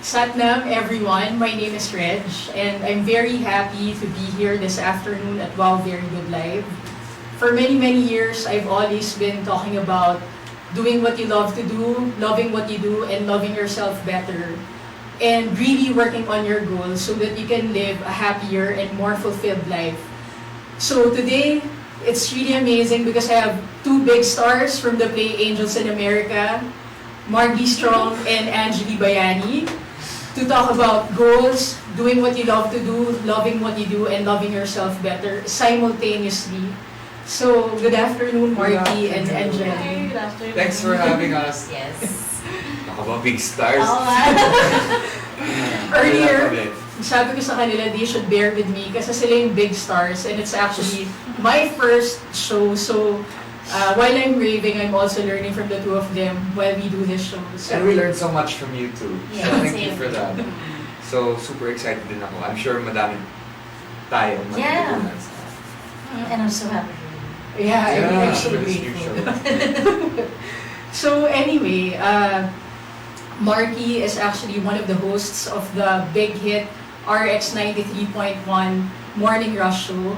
Satnam, everyone. My name is Reg, and I'm very happy to be here this afternoon at Wow Very Good Live. For many, many years, I've always been talking about doing what you love to do, loving what you do, and loving yourself better. And really working on your goals so that you can live a happier and more fulfilled life. So today, it's really amazing because I have two big stars from the play Angels in America, Markki Stroem and Angeli Bayani, to talk about goals, doing what you love to do, loving what you do, and loving yourself better simultaneously. So, good afternoon, Markki and Angeli. Good afternoon. Thanks for having us. Yes. Nakaba big stars. Earlier, sabi ko sa kanila, they should bear with me kasi sila yung big stars and it's actually my first show. So, while I'm raving, I'm also learning from the two of them while we do this show. So, And we learned so much from you too. Yeah, So thank you same. for that. So super excited din ako. I'm sure madami tayo Yeah. matutunan. And I'm so happy. yeah, I'm so for this new show. grateful. So anyway, Markki is actually one of the hosts of the big hit RX 93.1 Morning Rush Show.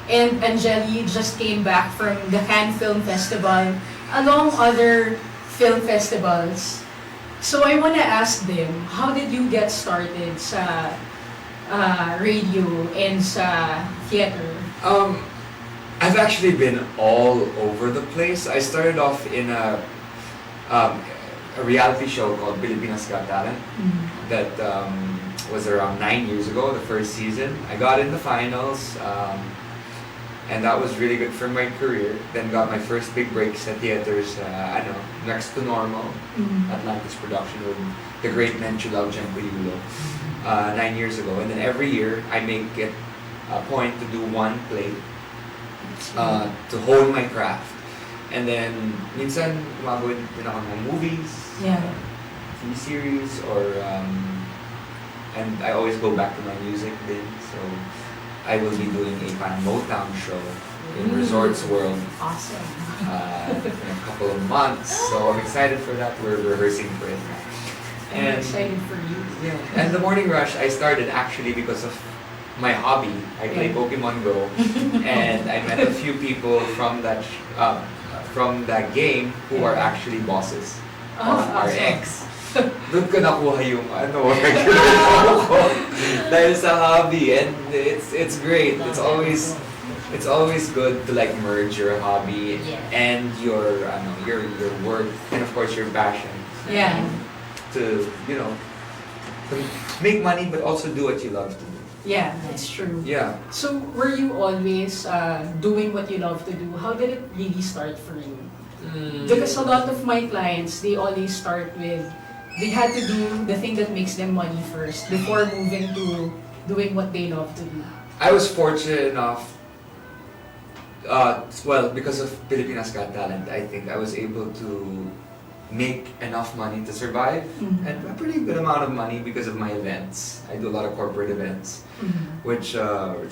And Angeli just came back from the Cannes Film Festival, along other film festivals. So I want to ask them, how did you get started sa radio and sa theater? I've actually been all over the place. I started off in a reality show called Pilipinas Got Talent that was around 9 years ago, the first season. I got in the finals. And that was really good for my career. Then got my first big breaks at theaters, I don't know, Next to Normal, Atlantis production with the great Menchulaw Jempuliulo, 9 years ago. And then every year, I make it a point to do one play to hone my craft. And then, minsan, umabot din ako ng movies, Yeah. TV series, or, and I always go back to my music then, so I will be doing a Pan Motown show in Resorts World Awesome. in a couple of months. So I'm excited for that. We're rehearsing for it now. I'm excited for you. Yeah. And the Morning Rush I started actually because of my hobby. I play Pokemon Go, and I met a few people from that game who are actually bosses of our ex. Doon ko nakuha yung regular ko dahil sa hobby, and it's great. It's always good to like merge your hobby and your work, and of course your passion. Yeah. To to make money but also do what you love to do. Yeah, that's true. Yeah. So, were you always doing what you love to do? How did it really start for you? Because a lot of my clients, they always start with, they had to do the thing that makes them money first before moving to doing what they love to do. I was fortunate enough, because of Pilipinas Got Talent, I think I was able to make enough money to survive, and a pretty good amount of money because of my events. I do a lot of corporate events, which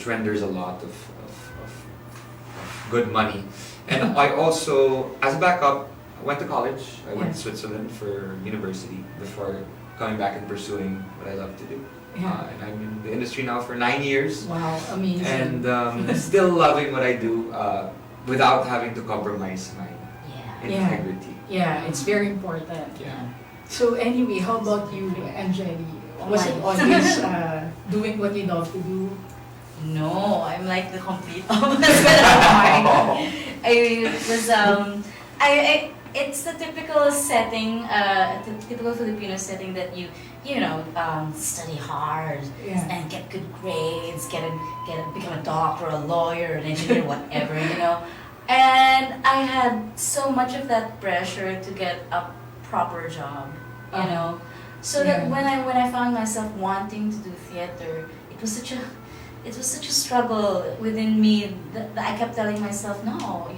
renders a lot of good money. And I also, as a backup, went to college. I went to Switzerland for university before coming back and pursuing what I love to do. Yeah. And I'm in the industry now for 9 years. Wow, amazing. And still loving what I do without having to compromise my integrity. Yeah, it's very important. Yeah. So anyway, how about you, Angeli? Was it always doing what you love to do? No, I'm like the complete opposite of Mark. It's the typical setting, the typical Filipino setting that you study hard and get good grades, become a doctor, a lawyer, an engineer, whatever, And I had so much of that pressure to get a proper job, So that when I found myself wanting to do theater, it was such a struggle within me that I kept telling myself, no,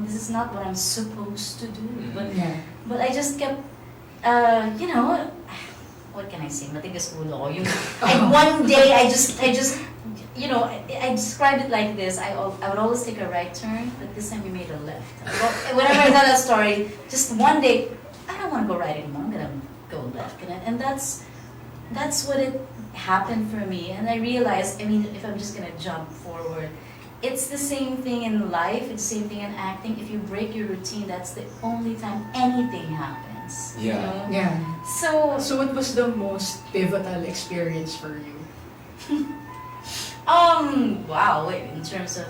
this is not what I'm supposed to do. But I just kept, what can I say? Matigas ulo. And one day I described it like this. I would always take a right turn, but this time we made a left. Whenever I tell that story, just one day, I don't want to go right anymore. I'm gonna go left, and that's that's what it happened for me. And I realized, I mean, if I'm just gonna jump forward, it's the same thing in life, it's the same thing in acting. If you break your routine, that's the only time anything happens. You Yeah. know? Yeah. So, what was the most pivotal experience for you? wow, wait, in terms of,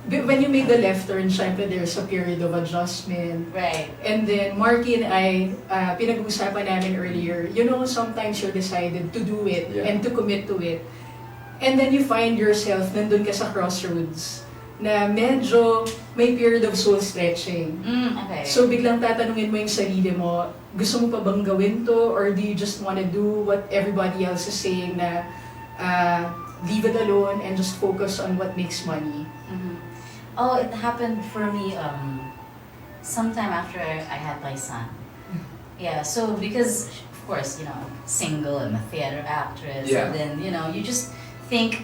When you made the left turn, syempre there's a period of adjustment. right. And then Marky and I, pinag-uusapan namin earlier, sometimes you're decided to do it Yeah. and to commit to it. And then you find yourself, nandun ka sa crossroads, na medyo may period of soul stretching. Okay. So biglang tatanungin mo yung sarili mo, gusto mo pa bang gawin to? Or do you just wanna do what everybody else is saying na leave it alone and just focus on what makes money? Mhm. Oh, it happened for me sometime after I had my son. Yeah, so because of course, single, I'm a theater actress, Yeah. and then you just think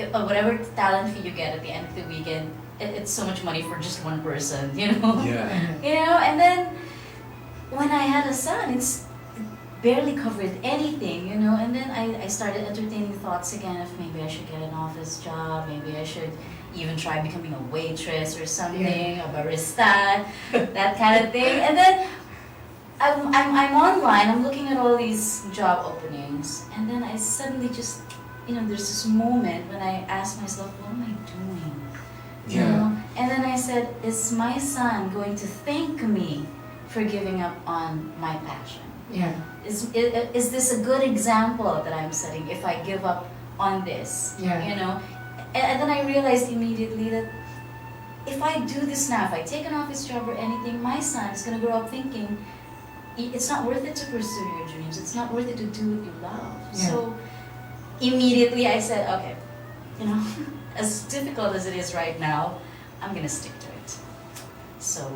whatever talent fee you get at the end of the weekend, it's so much money for just one person, Yeah. and then when I had a son, it's barely covered anything, and then I started entertaining thoughts again of maybe I should get an office job, maybe I should even try becoming a waitress or something, a barista, that kind of thing. And then I'm online, I'm looking at all these job openings, and then I suddenly just, there's this moment when I ask myself, what am I doing? Yeah. And then I said, is my son going to thank me for giving up on my passion? Yeah. Is this a good example that I'm setting if I give up on this? Yeah. And then I realized immediately that if I do this now, if I take an office job or anything, my son is going to grow up thinking it's not worth it to pursue your dreams. It's not worth it to do what you love. Yeah. So immediately I said, okay, as difficult as it is right now, I'm going to stick to it. So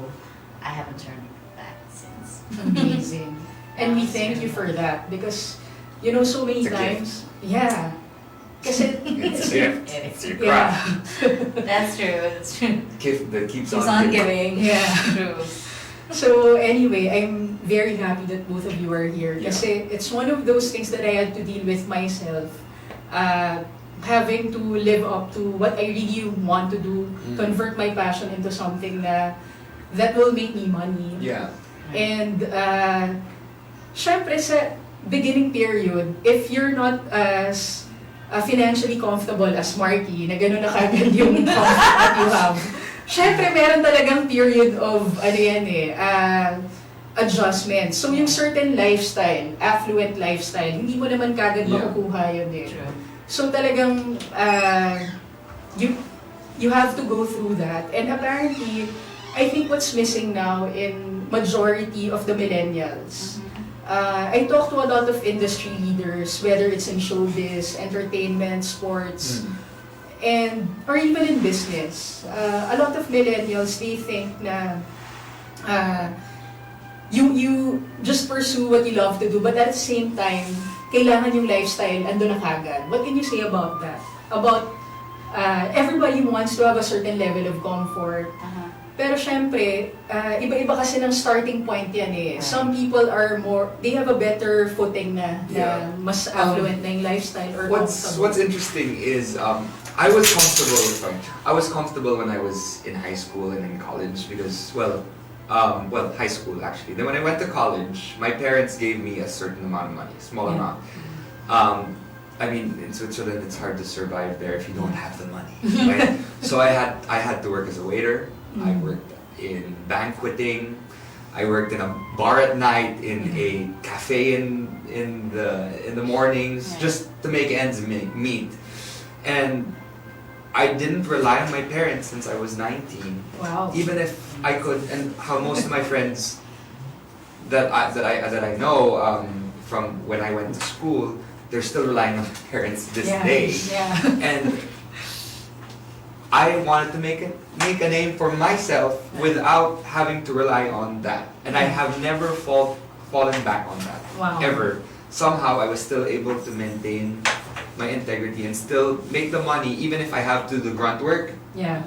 I haven't turned back since. Amazing. And we thank you for that because, so many It's a times, yeah. Kasi It's a gift. It's your yeah. craft. That's true. That's true. Gift that keeps Keeps on on giving. giving. Yeah. True. So anyway, I'm very happy that both of you are here Yeah. kasi it's one of those things that I had to deal with myself. Having to live up to what I really want to do, convert my passion into something that will make me money. Yeah. And syempre sa beginning period, if you're not as financially comfortable as Marky, na gano'n na kagad yung comfort that you have, syempre meron talagang period of, adjustment. So yung certain lifestyle, affluent lifestyle, hindi mo naman kagad Yeah. makukuha yun eh. True. So talagang, you have to go through that. And apparently, I think what's missing now in majority of the millennials, I talk to a lot of industry leaders, whether it's in showbiz, entertainment, sports, or even in business. A lot of millennials, they think na you just pursue what you love to do, but at the same time, kailangan yung lifestyle ando na kagad. What can you say about that? About everybody wants to have a certain level of comfort. Pero syempre, iba-iba kasi ng starting point yan eh. Some people are they have a better footing na mas affluent na yung lifestyle or What's interesting is I was comfortable when I was in high school and in college because high school actually. Then when I went to college, my parents gave me a certain amount of money, small amount. I mean, in Switzerland, it's hard to survive there if you don't have the money, right? So I had to work as a waiter. I worked in banqueting. I worked in a bar at night, in a cafe in the mornings, just to make ends meet. And I didn't rely on my parents since I was 19. Wow. Even if I could, and how most of my friends that I know from when I went to school, they're still relying on their parents this day. Yeah. And I wanted to make a name for myself without having to rely on that. And I have never fallen back on that. Wow. Ever. Somehow I was still able to maintain my integrity and still make the money even if I have to do the grunt work. Yeah.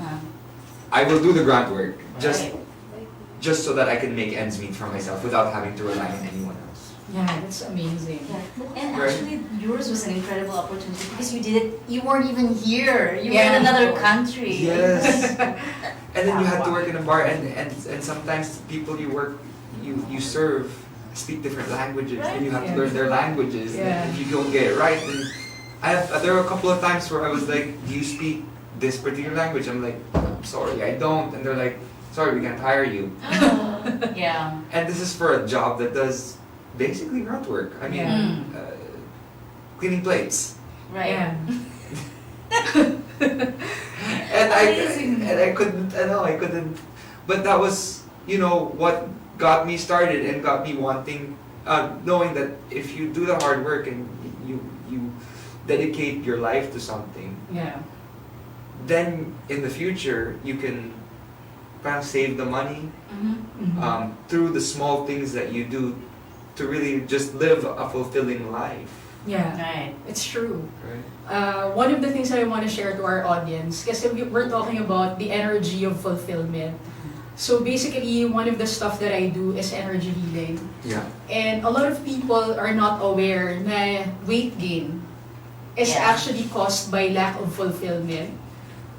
I will do the grunt work just Right. so that I can make ends meet for myself without having to rely on anyone else. Yeah, that's amazing. Yeah. And Right. actually, yours was an incredible opportunity because you did it. You weren't even here. You were Yeah. in another country. Yes. And then you had to work in a bar, and sometimes people you serve speak different languages, and you have to Yeah. learn their languages. Yeah. And if you don't get it right, then there were a couple of times where I was like, "Do you speak this particular language?" I'm like, "I'm sorry, I don't," and they're like, "Sorry, we can't hire you." Yeah. And this is for a job that does basically grunt work. I mean, Yeah. cleaning plates. Right. Yeah. And Amazing. I couldn't, I couldn't, but that was, what got me started and got me wanting, knowing that if you do the hard work and you dedicate your life to something, Yeah. then in the future you can kind of save the money Mhm. through the small things that you do to really just live a fulfilling life. Yeah. Right. It's true. Right? One of the things that I want to share to our audience, kasi we're talking about the energy of fulfillment. So basically, one of the stuff that I do is energy healing. Yeah. And a lot of people are not aware na weight gain is Yeah. actually caused by lack of fulfillment.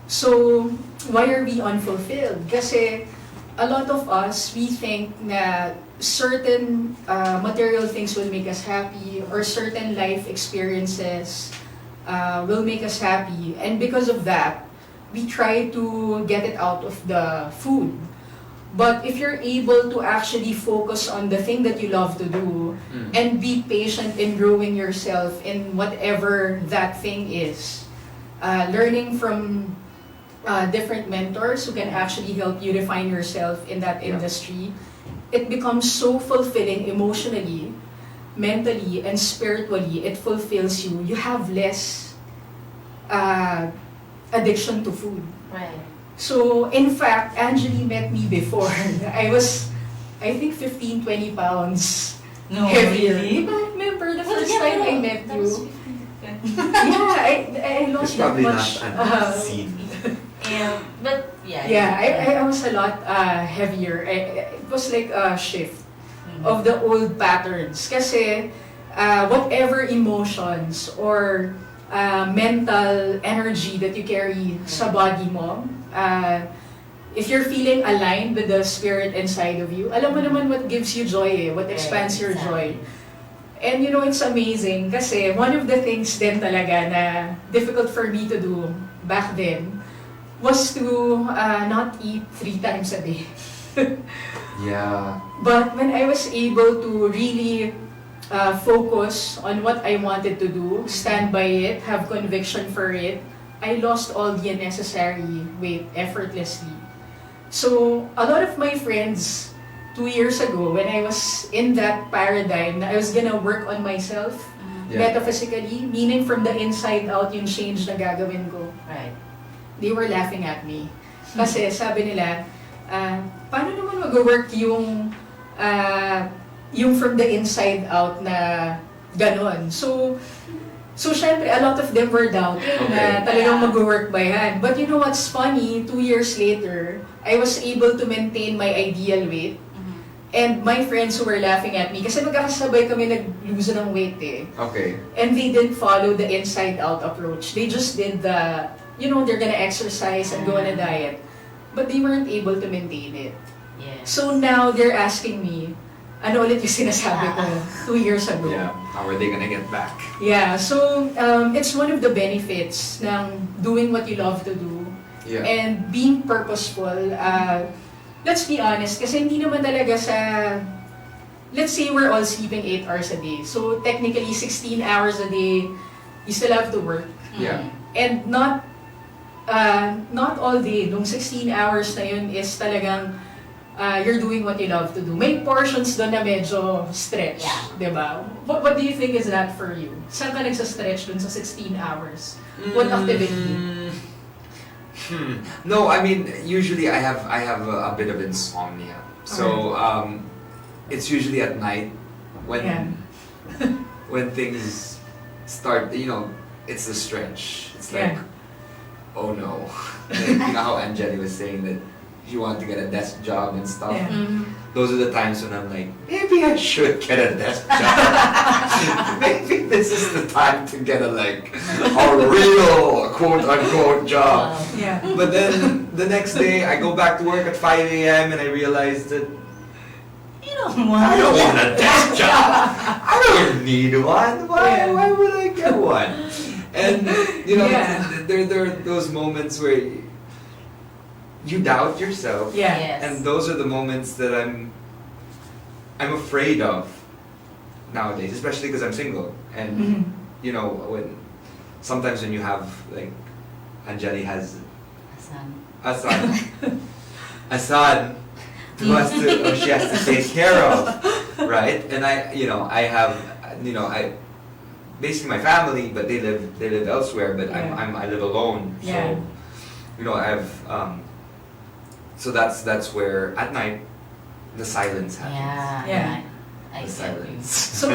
So, why are we unfulfilled? Kasi a lot of us, we think na certain material things will make us happy or certain life experiences will make us happy. And because of that, we try to get it out of the food. But if you're able to actually focus on the thing that you love to do and be patient in growing yourself in whatever that thing is, learning from different mentors who can actually help you define yourself in that Yeah. industry, it becomes so fulfilling emotionally, mentally, and spiritually. It fulfills you. You have less addiction to food. Right. So, in fact, Angeli met me before. I was, I think, 15, 20 pounds No, heavier. really? But I remember the Well, first yeah, time I no, met that was you. 15. Yeah, I It's lost that probably much. not an scene. Yeah, but yeah. Yeah, I was a lot heavier. It was like a shift of the old patterns. Kasi whatever emotions or mental energy that you carry sa body mo, if you're feeling aligned with the spirit inside of you, alam mo naman what gives you joy what expands your joy. And it's amazing kasi one of the things din talaga na difficult for me to do back then was to not eat 3 times a day. Yeah. But when I was able to really focus on what I wanted to do, stand by it, have conviction for it, I lost all the unnecessary weight effortlessly. So, a lot of my friends 2 years ago, when I was in that paradigm na I was gonna work on myself, Yeah. metaphysically, meaning from the inside out yung change na gagawin ko, Right. they were laughing at me. Kasi sabi nila, paano naman mag-work yung from the inside out na ganon. So syempre, a lot of them were doubting na talagang mag-work ba yan. But you know what's funny? 2 years later, I was able to maintain my ideal weight. And my friends who were laughing at me, kasi magkakasabay kami nag-lose ng weight eh. Okay. And they didn't follow the inside-out approach. They just did the, they're gonna exercise and go on a diet. But they weren't able to maintain it. Yeah. So now they're asking me, ano ulit yung sinasabi ko 2 years ago? Yeah. How are they gonna get back? Yeah, so it's one of the benefits ng doing what you love to do Yeah. and being purposeful. Let's be honest, kasi hindi naman talaga let's say we're all sleeping 8 hours a day. So technically 16 hours a day, you still have to work. Yeah. And not all day, nung 16 hours na yun is talagang you're doing what you love to do. May portions doon na medyo stretch, Yeah. diba? What do you think is that for you? Saan ka nagsa-stretch doon sa 16 hours? What activity? No, I mean usually I have a bit of insomnia. So it's usually at night when when things start, it's the stretch. It's like, oh no. Like, how Angeli was saying that she wanted to get a desk job and stuff. Yeah. those are the times when I'm like, maybe I should get a desk job. Maybe this is the time to get a real quote unquote job. Yeah. But then the next day I go back to work at 5 a.m. and I realize that You don't want I don't want a desk job. I don't need one. Why would I get one? And there are those moments where you doubt yourself. Yeah. Yes. And those are the moments that I'm afraid of nowadays, especially because I'm single. And you know, sometimes when you have like Angeli has a son she has to take care of, right? And I basically my family, but they live elsewhere, but I live alone. Yeah. So so that's where at night the silence happens. Yeah. I The get you. silence.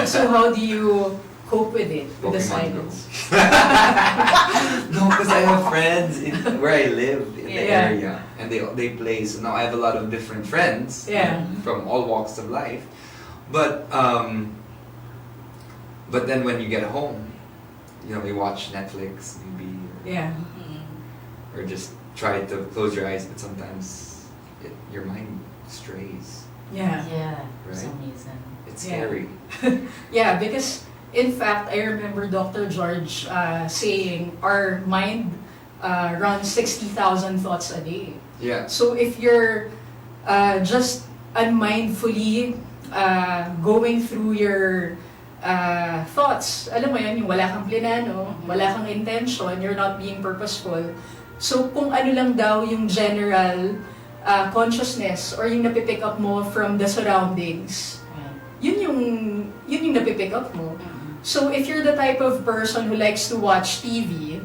So how do you cope with it, with the Pokemon silence? No, because I have friends where I live in the Yeah. area, and they play. So now I have a lot of different friends from all walks of life. But then when you get home, we watch Netflix maybe, Yeah. or just try to close your eyes. But sometimes your mind strays. Yeah. For Right? some reason. It's Yeah. scary. Yeah, because in fact, I remember Dr. George saying our mind runs 60,000 thoughts a day. Yeah. So if you're just unmindfully going through your thoughts, alam mo yan, yung wala kang plinano, wala kang intention, you're not being purposeful. So kung ano lang daw yung general consciousness or yung napipick up mo from the surroundings, yun yung napipick up mo. So if you're the type of person who likes to watch TV,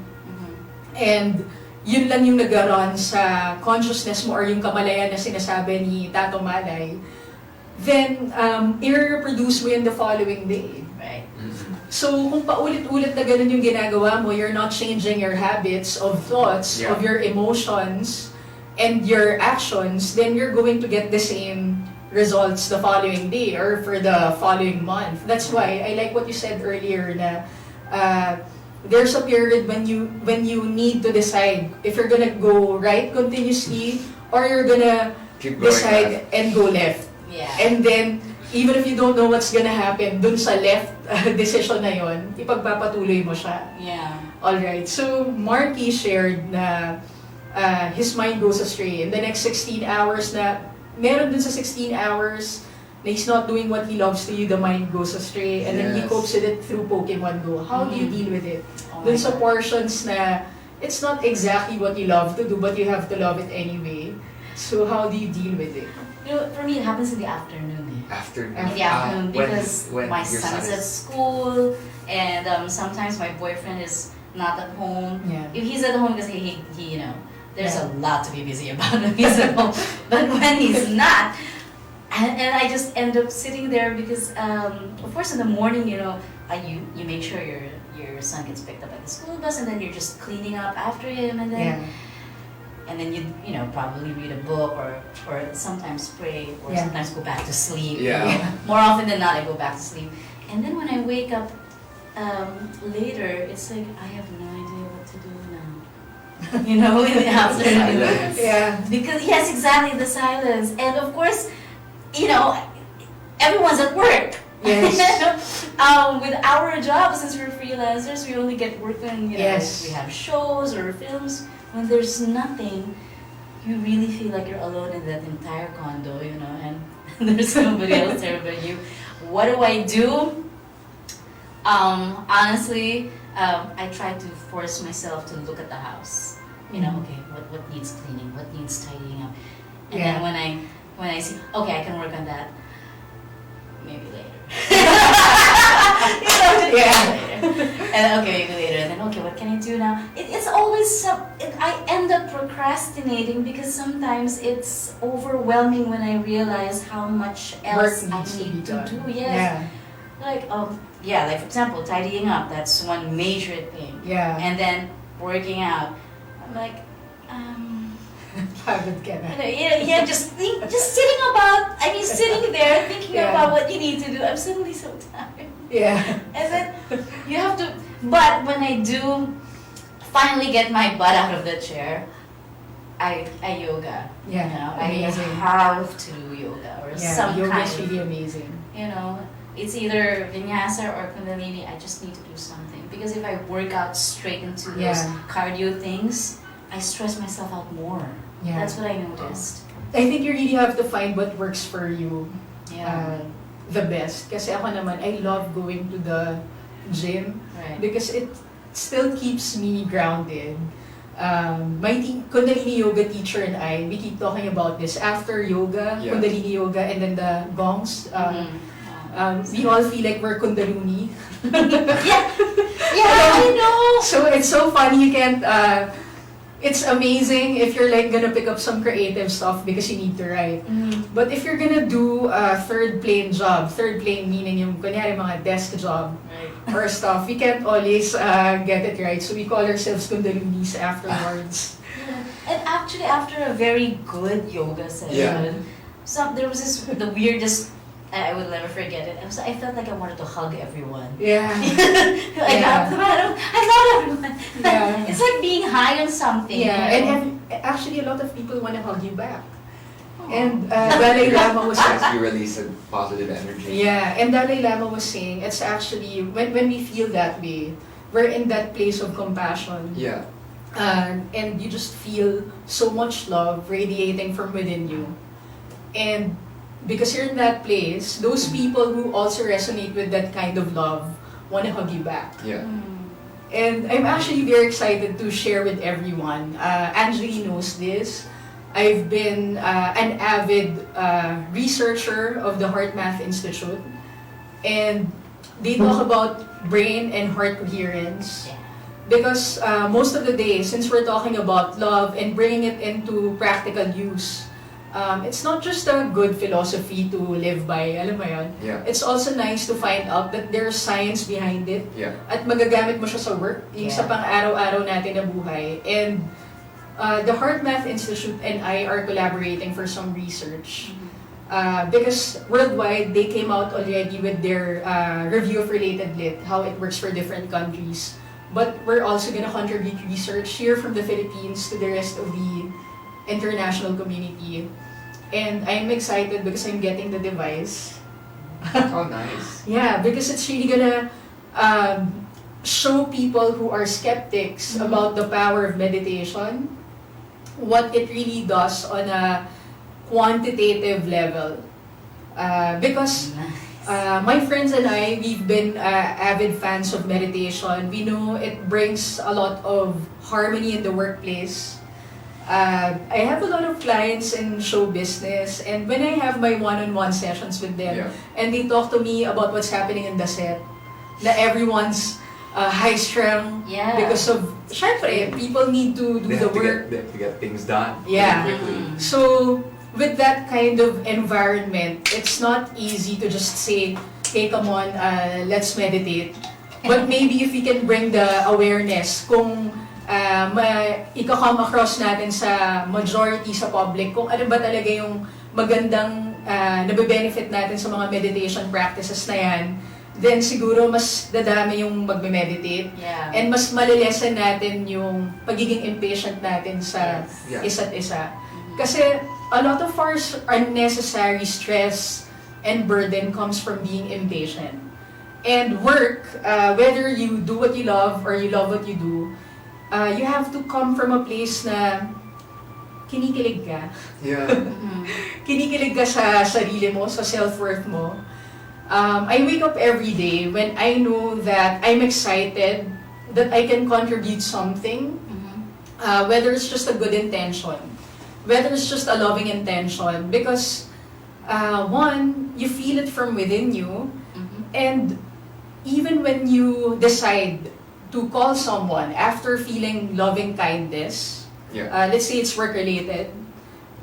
and yun lang yung nag-run sa consciousness mo or yung kamalayan na sinasabi ni Tato Malay, then i-reproduce mo yun the following day. Right. So kung paulit-ulit na ganun yung ginagawa mo, you're not changing your habits of thoughts, of your emotions, and your actions, then you're going to get the same results the following day or for the following month. That's why I like what you said earlier na there's a period when you need to decide if you're gonna go right continuously or you're gonna decide and go left. Yeah. And then even if you don't know what's gonna happen dun sa left decision na yon, ipagpapatuloy mo siya. Yeah. Alright, so Markki shared na his mind goes astray. In the next 16 hours na, meron dun sa 16 hours na he's not doing what he loves to you, the mind goes astray. And then he copes with it through Pokemon Go. How do you deal with it? Dun sa portions na, it's not exactly what you love to do, but you have to love it anyway. So how do you deal with it? For me, it happens in the afternoon. In the afternoon because when my your son's son at school and sometimes my boyfriend is not at home. Yeah. If he's at home because he there's a lot to be busy about when he's at home. But when he's not, and I just end up sitting there because of course in the morning you make sure your son gets picked up at the school bus and then you're just cleaning up after him and then. And then you probably read a book or sometimes pray or sometimes go back to sleep. Yeah. More often than not, I go back to sleep. And then when I wake up later, it's like I have no idea what to do now. In the afternoon. Silence. Yeah. Because yes, exactly, the silence. And of course, everyone's at work. Yes. With our jobs, since we're freelancers, we only get work when Yes. we have shows or films. When there's nothing, you really feel like you're alone in that entire condo, and there's nobody else there but you. What do? Honestly, I try to force myself to look at the house. Okay, what needs cleaning, what needs tidying up, and then when I see, okay, I can work on that. Maybe later. And okay, maybe later. And then okay, what can I do now? It's always I end up procrastinating because sometimes it's overwhelming when I realize how much else I need to do. Yes. Like like for example, tidying up. That's one major thing. Yeah. And then working out. I'm like, Pagod ka na. Just sitting there thinking Yeah. about what you need to do. I'm suddenly so tired. Yeah. And then you have to. But when I do finally get my butt out of the chair, I yoga. Yeah, You know, amazing. I have to do yoga or Yeah, some yoga kind is of. really amazing. You know, it's either vinyasa or kundalini. I just need to do something because if I work out straight into those Yeah. cardio things, I stress myself out more. Yeah. That's what I noticed. I think you really have to find what works for you Yeah. the best. Kasi ako naman, I love going to the gym Right. because it still keeps me grounded. My Kundalini yoga teacher and I, we keep talking about this. After yoga, Yeah. Kundalini yoga, and then the gongs, Mhm. we all feel like we're Kundalini. Yeah, I know. So it's so funny, you can't, it's amazing if you're like gonna pick up some creative stuff because you need to write. Mhm. But if you're gonna do a third plane job, third plane meaning yung kunyari mga desk job Right. or stuff, we can't always get it right. So we call ourselves Kundalinis afterwards. And actually, after a very good yoga session, there was the weirdest. I would never forget it. I felt like I wanted to hug everyone. Yeah. Like Yeah. I love everyone. Yeah. It's like being high on something. Yeah, you know? and actually a lot of people want to hug you back. And Dalai Lama was As you release a positive energy. Yeah, and Dalai Lama was saying it's actually when we feel that way, we're in that place of compassion. Yeah. And you just feel so much love radiating from within you. And because you're in that place, those people who also resonate with that kind of love want to hug you back. Yeah. Mm. And I'm actually very excited to share with everyone. Angeli knows this. I've been an avid researcher of the Heart Math Institute. And they talk about brain and heart coherence. Yeah. Because most of the day, since we're talking about love and bringing it into practical use, it's not just a good philosophy to live by, alam mo yun? Yeah. It's also nice to find out that there's science behind it Yeah. at magagamit mo siya sa work, yung sa Yeah. pang-araw-araw natin na buhay. And the Heart Math Institute and I are collaborating for some research. Because worldwide, they came out already with their review of related lit, how it works for different countries. But we're also going to contribute research here from the Philippines to the rest of the international community. And I'm excited because I'm getting the device. Oh, nice. Yeah, because it's really gonna show people who are skeptics about the power of meditation, what it really does on a quantitative level. Because my friends and I, we've been avid fans of meditation. We know it brings a lot of harmony in the workplace. I have a lot of clients in show business, and when I have my one-on-one sessions with them, Yeah. and they talk to me about what's happening in the set, na everyone's high-strung Yeah. because of, syempre, people need to do They the have work. they have to get things done. Yeah. Really quickly. So, with that kind of environment, it's not easy to just say, hey, come on, let's meditate. But maybe if we can bring the awareness, kung ika-come across natin sa majority sa public, kung ano ba talaga yung magandang nabe-benefit natin sa mga meditation practices na yan, then siguro mas dadami yung magme-meditate. Yeah. And mas malilesen natin yung pagiging impatient natin sa Yeah. isa't isa. Kasi a lot of our unnecessary stress and burden comes from being impatient. And work, whether you do what you love or you love what you do, you have to come from a place na kinikilig ka. Yeah. Kinikilig ka sa sarili mo, sa self-worth mo. I wake up every day when I know that I'm excited that I can contribute something, whether it's just a good intention, whether it's just a loving intention, because one, you feel it from within you, and even when you decide to call someone after feeling loving kindness, Yeah. let's say it's work-related,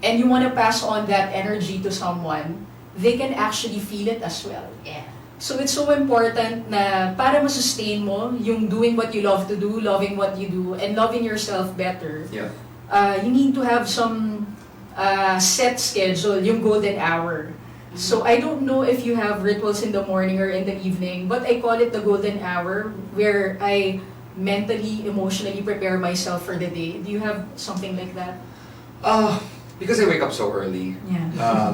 and you want to pass on that energy to someone, they can actually feel it as well. Yeah. So it's so important na para ma-sustain mo yung doing what you love to do, loving what you do, and loving yourself better, Yeah. you need to have some set schedule, yung golden hour. So I don't know if you have rituals in the morning or in the evening, but I call it the golden hour where I mentally, emotionally prepare myself for the day. Do you have something like that? Because I wake up so early. Yeah.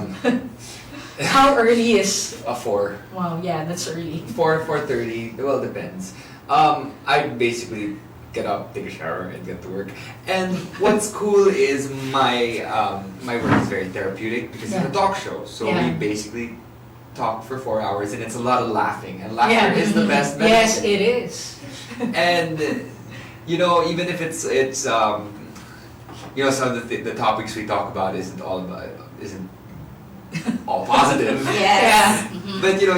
How early is? 4. Wow, yeah, that's early. 4:30. Well, depends. I basically get up, take a shower, and get to work. And what's cool is my work is very therapeutic because it's a talk show. So we basically talk for 4 hours, and it's a lot of laughing. And laughter is the best medicine. Yes, it is. And even if it's some of the topics we talk about isn't all positive. Yes. But you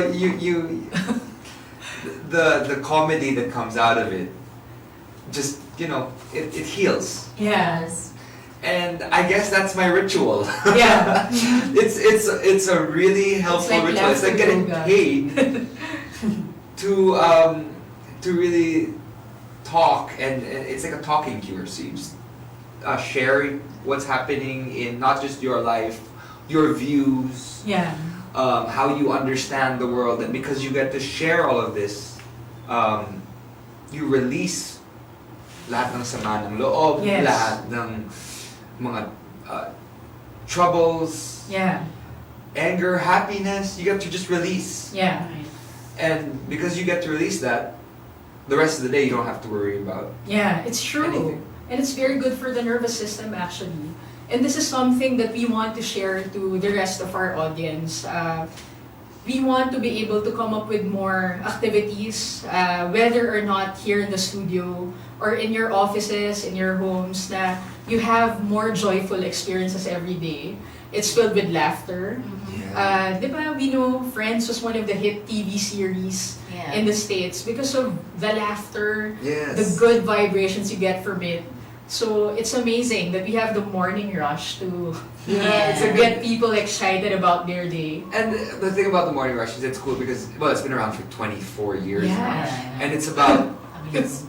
the comedy that comes out of it just it heals. Yes. And I guess that's my ritual. Yeah. it's a really helpful like ritual. It's like getting yoga. paid to really talk, and it's like a talking cure. So you just share what's happening in not just your life, your views, Yeah. how you understand the world, and because you get to share all of this, you release lahat ng sama ng loob, Yes. lahat ng mga troubles, Yeah. anger, happiness. You get to just release, Yeah. and because you get to release that, the rest of the day you don't have to worry about. Yeah, it's true. Anything. And it's very good for the nervous system actually. And this is something that we want to share to the rest of our audience. We want to be able to come up with more activities, whether or not here in the studio or in your offices, in your homes, na you have more joyful experiences every day. It's filled with laughter. Di ba, we know Friends was one of the hit TV series in the States because of the laughter, Yes. the good vibrations you get from it. So it's amazing that we have the morning rush to It's a get people excited about their day. And the thing about the morning rush is it's cool because it's been around for 24 years Yeah. now, and it's about it's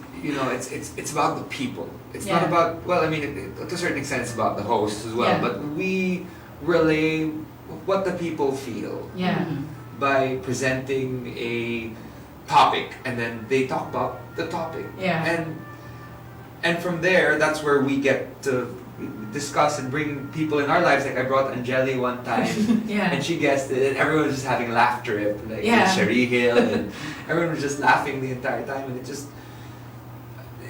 about the people. It's not Yeah. about to a certain extent it's about the hosts as well, Yeah. but we relay what the people feel Yeah. by presenting a topic, and then they talk about the topic. Yeah. And from there, that's where we get to discuss and bring people in our lives. Like I brought Angeli one time, Yeah. and she guessed it, and everyone was just having a laugh trip, like Yeah. Sherry Hill, and everyone was just laughing the entire time, and it just,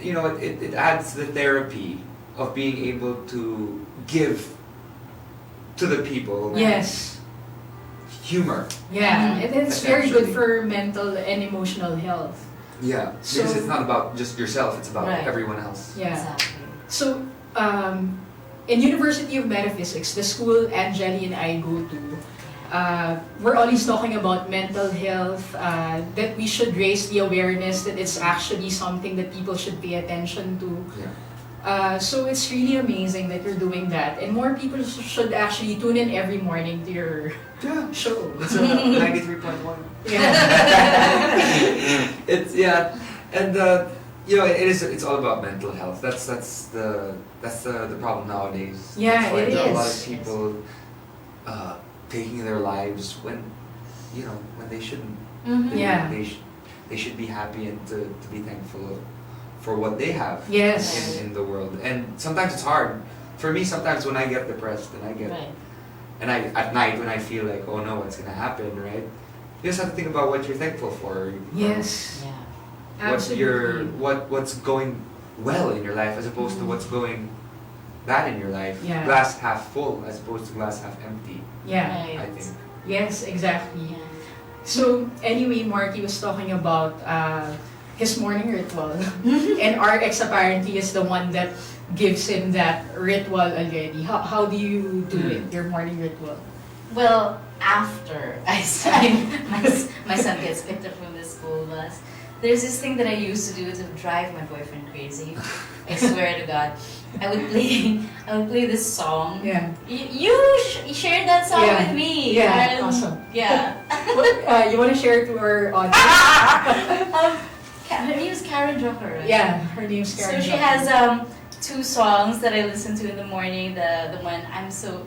it adds to the therapy of being able to give to the people. Yes. Humor. Yeah. And it's very good Essentially. for mental and emotional health. Yeah, So- because it's not about just yourself; it's about Right. everyone else. Yeah. Exactly. So, in University of Metaphysics, the school Angeli and I go to, we're always talking about mental health, that we should raise the awareness that it's actually something that people should pay attention to. Yeah. So it's really amazing that you're doing that, and more people should actually tune in every morning to your Yeah. show. It's 93.1. Yeah. And it's all about mental health. That's the problem nowadays. Yeah, It's like it there are a lot of is. people taking their lives when they shouldn't. Mhm. Yeah. They should be happy and to be thankful for what they have Yes. in the world. And sometimes it's hard. For me, sometimes when I get depressed and Right. at night when I feel like, oh no, what's gonna happen, right? You just have to think about what you're thankful for. Yes. Yeah. Absolutely. What's going well in your life as opposed to what's going bad in your life. Yeah. Glass half full as opposed to glass half empty, Yeah. Right. I think. Yes, exactly. Yeah. So anyway, Markki was talking about his morning ritual, and RX apparently is the one that gives him that ritual already. How do you do it, your morning ritual? Well, after my son gets picked up from the school bus, there's this thing that I used to do to drive my boyfriend crazy. I swear to God, I would play this song. Yeah. You shared that song Yeah. with me. Yeah, and- awesome. Yeah. You want to share it to our audience? Her name is Karen Drucker, right? Yeah, her name's Karen. So she Johnson. has two songs that I listen to in the morning. The one I'm so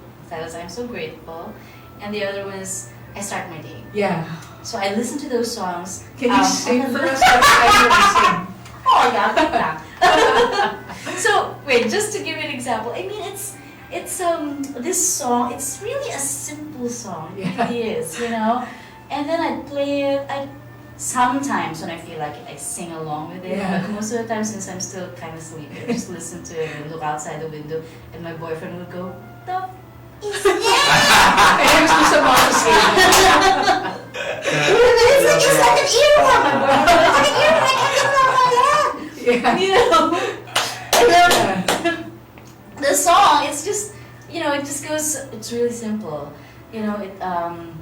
grateful, and the other one is I Start My Day. Yeah. So I listen to those songs. Can you sing for us? I sing. Oh yeah, wait lang. So wait, just to give you an example, I mean it's this song. It's really a simple song. It Yeah. really is, you know. And then I play it. Sometimes when I feel like it, I sing along with it. Yeah. But most of the time, since I'm still kind of sleepy, I just listen to it and look outside the window, and my boyfriend would go, "The is I was just about to say. it's just like an earworm, my boyfriend. It's like an earworm. I can't get it out of my head." Yeah. You know. And then the song, it's just, you know, it just goes. It's really simple. You know,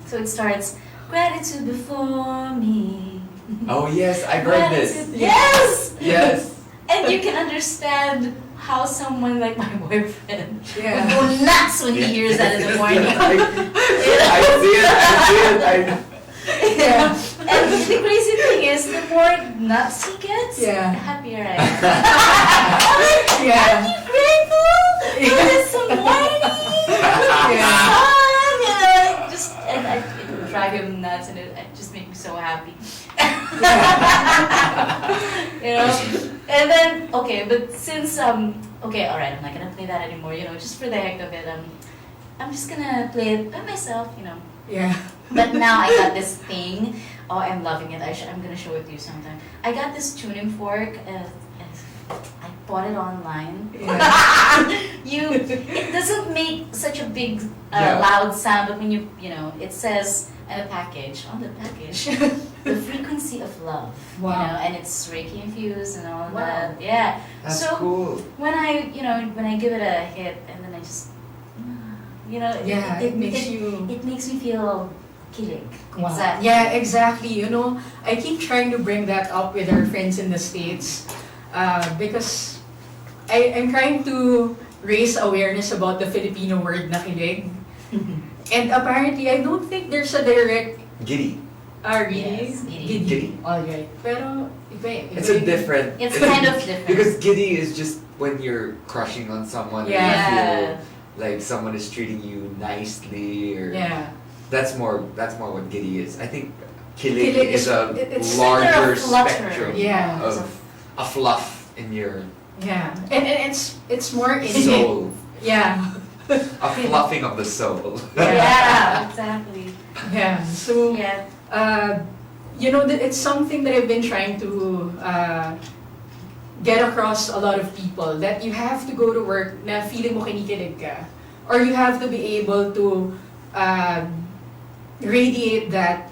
so it starts. Gratitude before me. Oh yes, I've heard this. Gratitude- Yes! Yes. And you can understand how someone like my boyfriend Yeah. would go nuts when he hears that in the morning. I see it. Yeah. And the crazy thing is, the more nuts he gets, Yeah. the happier I am. Yeah. Are you grateful for this morning? Yeah. Sun, you know, it would drive him nuts, and it just makes me so happy. You know, and then okay, but since okay, all right, I'm not gonna play that anymore. You know, just for the heck of it, I'm just gonna play it by myself. You know. Yeah. But now I got this thing. Oh, I'm loving it. I'm gonna show it to you sometime. I got this tuning fork. I bought it online. Yeah. It doesn't make such a big Yeah. loud sound, but when you know, it says on the package, the frequency of love. Wow. You know, and it's Reiki infused and all Wow. that. Yeah. That's So cool. when I give it a hit, and then I just, you know, Yeah, it makes you. it makes me feel kilig. Wow. Exactly. Yeah, exactly. You know, I keep trying to bring that up with our friends in the States because I'm trying to raise awareness about the Filipino word na kilig. And apparently, I don't think there's a direct. Giddy. Really? Yes, giddy. Giddy. Alright. Pero, iba. It's a different. It's kind of different. Because giddy is just when you're crushing on someone and Yeah. you feel like someone is treating you nicely, or Yeah. that's more what giddy is. I think kilig Kilig is a it's larger like a flutter. spectrum Yeah. of a fluff in your Yeah. And it's more in soul, Yeah. a fluffing of the soul. Yeah, exactly. Yeah. So, Yeah. you know, it's something that I've been trying to get across a lot of people, that you have to go to work na feeling mo kinikilig ka, or you have to be able to radiate that.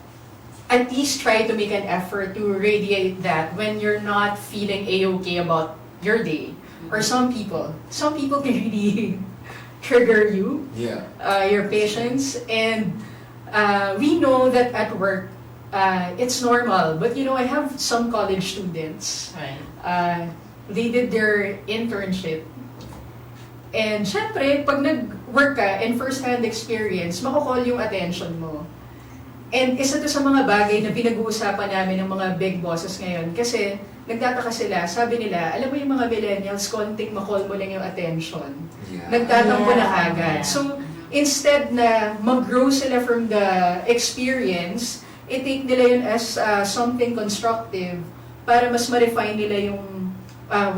At least try to make an effort to radiate that when you're not feeling a-okay about your day. Or some people can really trigger you, Yeah. your patience, and we know that at work it's normal. But you know, I have some college students. Right. They did their internship, and syempre, pag nag-work ka and first-hand experience, makukall yung attention mo. And isa to sa mga bagay na pinag-uusapan namin ng mga big bosses ngayon, kasi nagtataka sila, sabi nila, alam mo yung mga millennials, konting makall mo lang yung attention. Yeah. Nagtatampo na Yeah. kagad. So, instead na mag-grow sila from the experience, i-take nila yun as something constructive para mas ma-refine nila yung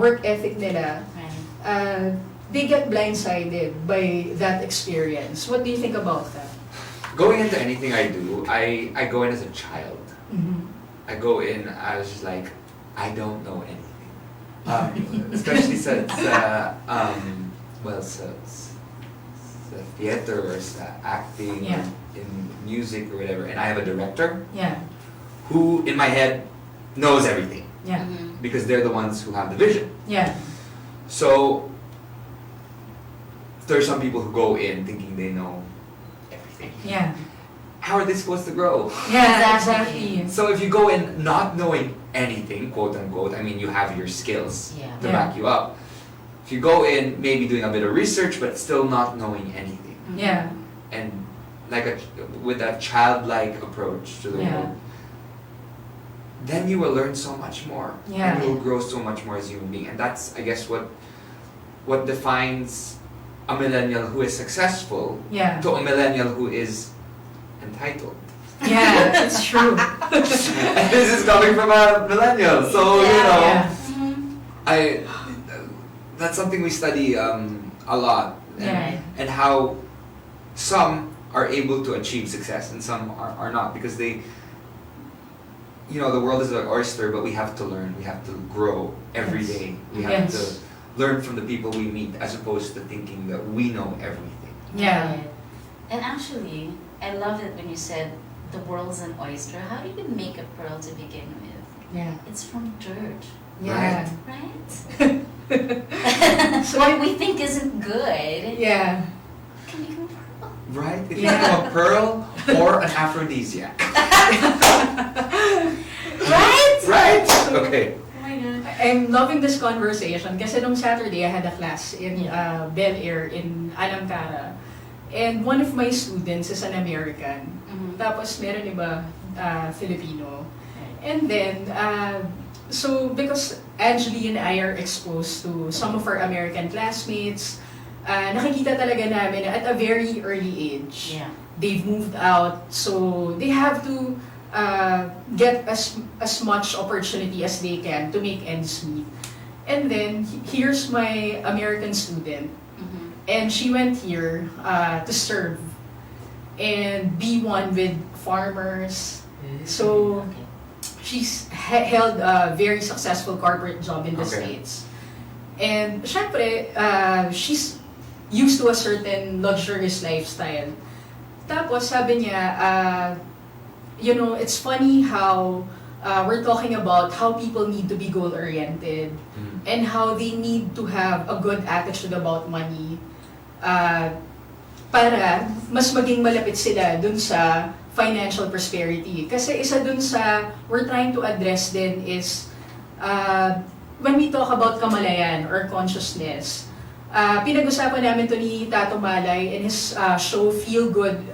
work ethic nila. Right. They get blindsided by that experience. What do you think about that? Going into anything I do, I go in as a child. Mm-hmm. I go in, I was just like, I don't know anything. Especially sa theater or sa acting, Yeah. in music or whatever. And I have a director Yeah. who, in my head, knows everything. Yeah. Mhm. Because they're the ones who have the vision. Yeah. So, there's some people who go in thinking they know everything. Yeah. How are they supposed to grow? Yeah, Exactly. exactly. So if you go in not knowing anything, quote unquote, I mean you have your skills Yeah. to Yeah. back you up. If you go in maybe doing a bit of research but still not knowing anything, Yeah. and with a childlike approach to the Yeah. world, then you will learn so much more. Yeah. And you will grow so much more as a human being. And that's, I guess, what what defines a millennial who is successful Yeah. to a millennial who is entitled. Yeah, it's true. And this is coming from a millennial, so you Yeah. know, Yeah. that's something we study a lot, Yeah. and how some are able to achieve success and some are not, because they, you know, the world is an oyster, but we have to learn, we have to grow every Yes. day. We have Yes. to learn from the people we meet, as opposed to thinking that we know everything. Yeah. Right. And actually, I love it when you said the world's an oyster. How do you make a pearl to begin with? Yeah. It's from dirt, Yeah. right? So What we think isn't good Yeah. can become a pearl. Right? It's Yeah. like a pearl or an aphrodisiac. Right? Right? Okay. Oh my god. I'm loving this conversation kasi nung Saturday I had a class in Bel Air in Alamcara. And one of my students is an American. Tapos meron iba Filipino. And then, so because Angeli and I are exposed to some of our American classmates, nakikita talaga namin at a very early age. Yeah. They've moved out, so they have to get as much opportunity as they can to make ends meet. And then, here's my American student, and she went here to serve and be one with farmers. So, Okay. she's held a very successful corporate job in the Okay. States. And syempre, she's used to a certain luxurious lifestyle. Tapos sabi niya, you know, it's funny how we're talking about how people need to be goal-oriented and how they need to have a good attitude about money para mas maging malapit sila dun sa financial prosperity. Kasi isa dun sa we're trying to address din is when we talk about kamalayan or consciousness, pinag-usapan namin to ni Tato Malay in his show Feel Good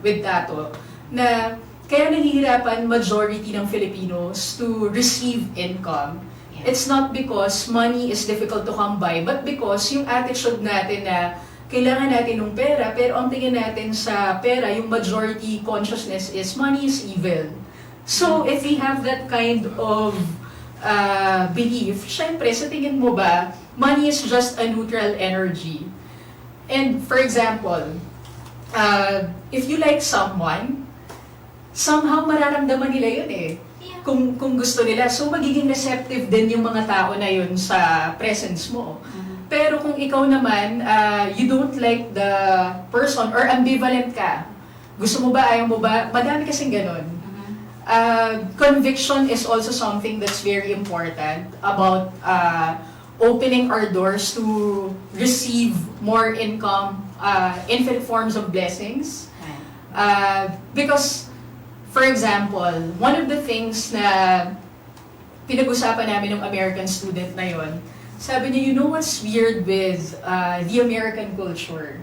with Tato, na kaya nahihirapan majority ng Filipinos to receive income. Yeah. It's not because money is difficult to come by, but because yung attitude natin na kailangan natin ng pera, pero ang tingin natin sa pera, yung majority consciousness is money is evil. So, if we have that kind of belief, syempre, sa tingin mo ba, money is just a neutral energy. And for example, if you like someone, somehow mararamdaman nila yun eh. Yeah. Kung gusto nila. So, magiging receptive din yung mga tao na yun sa presence mo. Pero kung ikaw naman, you don't like the person or ambivalent ka, gusto mo ba, ayaw mo ba, madami kasing ganun. Conviction is also something that's very important about opening our doors to receive more income, infinite forms of blessings. Because, for example, one of the things na pinag-usapan namin ng American student na yon, sabi niya, you know what's weird with the American culture?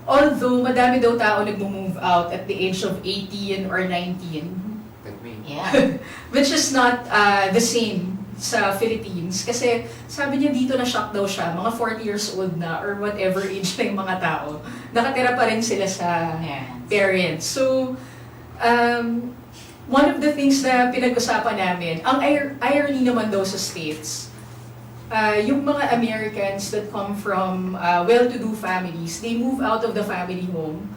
Although madami daw tao nag-move out at the age of 18 or 19, Like me. Yeah. which is not the same sa Philippines. Kasi sabi niya dito na-shock daw siya, mga 40 years old na or whatever age na yung mga tao, nakatira pa rin sila sa parents. So, one of the things na pinag-usapan namin, ang irony naman daw sa States, yung mga Americans that come from well-to-do families, they move out of the family home.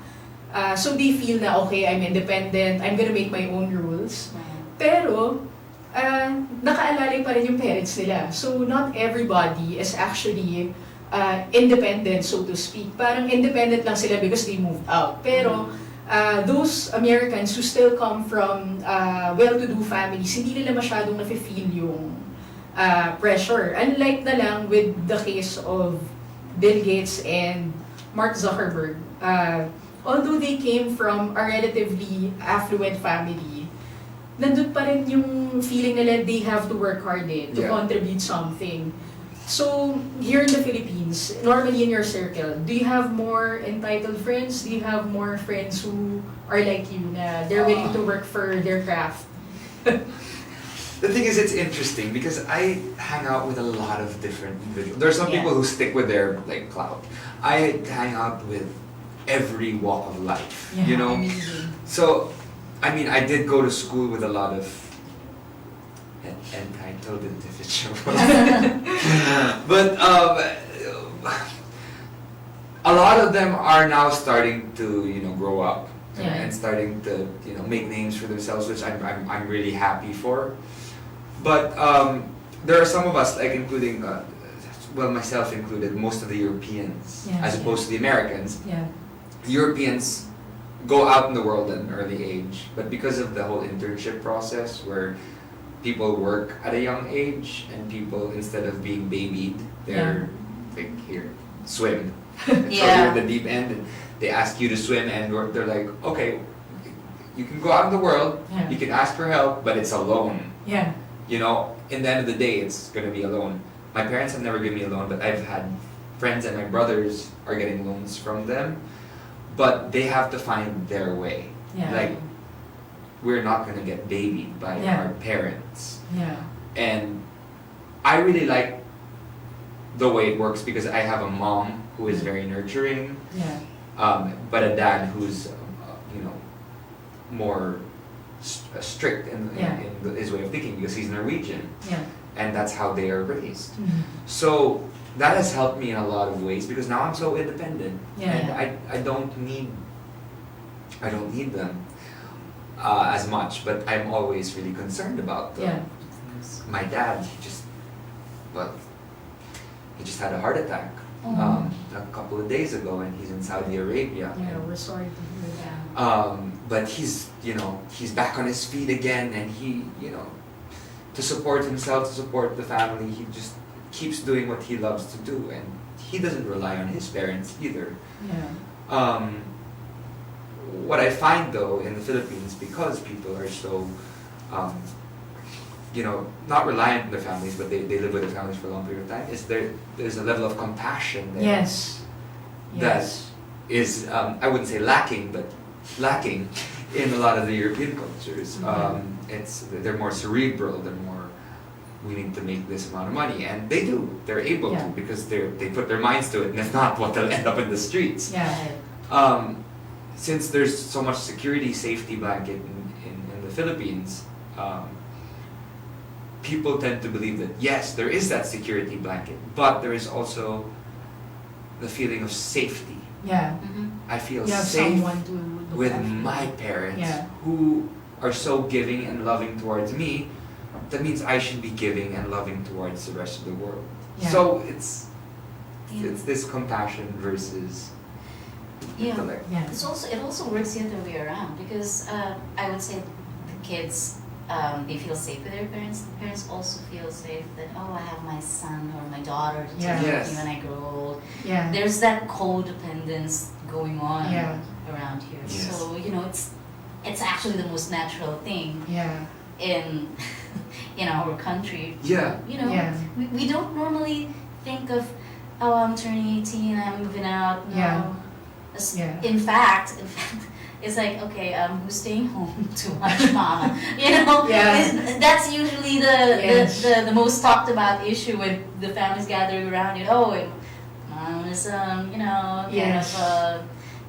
So they feel na, okay, I'm independent, I'm gonna make my own rules. Pero, nakaalalay pa rin yung parents nila. So not everybody is actually independent, so to speak. Parang independent lang sila because they moved out. Pero, those Americans who still come from well-to-do families, hindi nila masyadong nafe-feel yung pressure. Unlike na lang with the case of Bill Gates and Mark Zuckerberg. Although they came from a relatively affluent family, nandun pa rin yung feeling nila they have to work hard to contribute something. So, here in the Philippines, normally in your circle, do you have more entitled friends? Do you have more friends who are like you na they're willing to work for their craft? the thing is, it's interesting because I hang out with a lot of different individuals. There are some people who stick with their like clout. I hang out with every walk of life, you know. Amazing. So, I mean, I did go to school with a lot of entitled individuals, but a lot of them are now starting to, you know, grow up and starting to, you know, make names for themselves, which I'm really happy for. But there are some of us, like including, well, myself included, most of the Europeans, as opposed to the Americans. Europeans go out in the world at an early age, but because of the whole internship process where people work at a young age and people, instead of being babied, they're like, here, swim. So you're in the deep end and they ask you to swim and they're like, okay, you can go out in the world, you can ask for help, but it's alone. You know, in the end of the day, it's going to be alone. My parents have never given me a loan, but I've had friends and my brothers are getting loans from them, but they have to find their way. Like, we're not going to get babied by our parents. And I really like the way it works because I have a mom who is very nurturing, but a dad who's, you know, more strict in his way of thinking because he's Norwegian, and that's how they are raised. So that has helped me in a lot of ways because now I'm so independent, and I don't need them as much, but I'm always really concerned about them. My dad, he just had a heart attack a couple of days ago, and he's in Saudi Arabia. We're sorry to hear that. But he's, you know, he's back on his feet again, and he, you know, to support himself, to support the family, he just keeps doing what he loves to do, and he doesn't rely on his parents either. What I find though in the Philippines, because people are so, you know, not reliant on their families, but they live with their families for a long period of time, is there's a level of compassion there. That is, I wouldn't say lacking, but lacking in a lot of the European cultures. They're more cerebral, they're more, we need to make this amount of money, and they do, they're able to, because they put their minds to it, and if not, what they'll end up in the streets. Since there's so much security, safety blanket in the Philippines, people tend to believe that yes, there is that security blanket, but there is also the feeling of safety. I feel safe with my parents who are so giving and loving towards me. That means I should be giving and loving towards the rest of the world. So it's this compassion versus intellect. It also works the other way around because I would say the kids, they feel safe with their parents. The parents also feel safe that, oh, I have my son or my daughter to take care of me when I grow old. There's that codependence going on around here. So, you know, it's actually the most natural thing in our country. You know, we don't normally think of, oh, I'm turning 18, I'm moving out. No. In fact, it's like, okay, who's staying home to watch mama? You know, that's usually the most talked about issue when the families gathering around you. Oh, mom is you know, kind of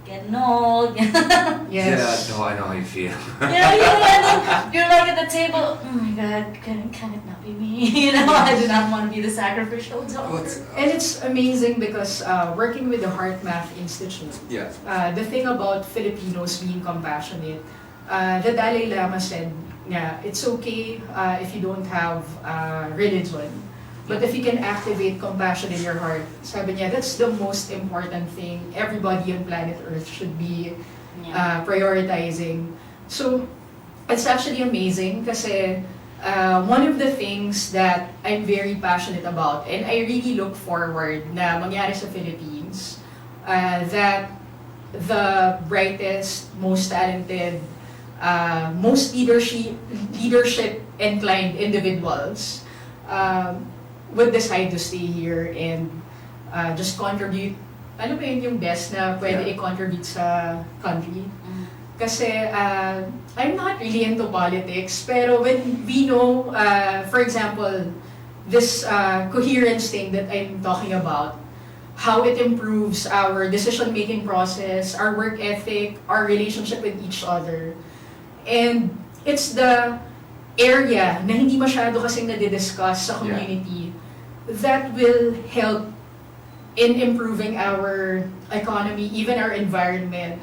getting old. No, I know how you feel. You're like at the table. Oh my God, can it not be me? You know, I do not want to be the sacrificial daughter. And it's amazing because working with the Heart Math Institute, the thing about Filipinos being compassionate, the Dalai Lama said, it's okay if you don't have religion. But if you can activate compassion in your heart, sabi niya, that's the most important thing everybody on planet Earth should be prioritizing. So, it's actually amazing kasi one of the things that I'm very passionate about and I really look forward na mangyari sa Philippines, that the brightest, most talented, most leadership inclined individuals would decide to stay here and just contribute, ano ba yun yung best na pwede i-contribute sa country. Kasi I'm not really into politics, pero when we know, for example, this coherence thing that I'm talking about, how it improves our decision-making process, our work ethic, our relationship with each other. And it's the area na hindi masyado kasing nadi-discuss sa community that will help in improving our economy, even our environment.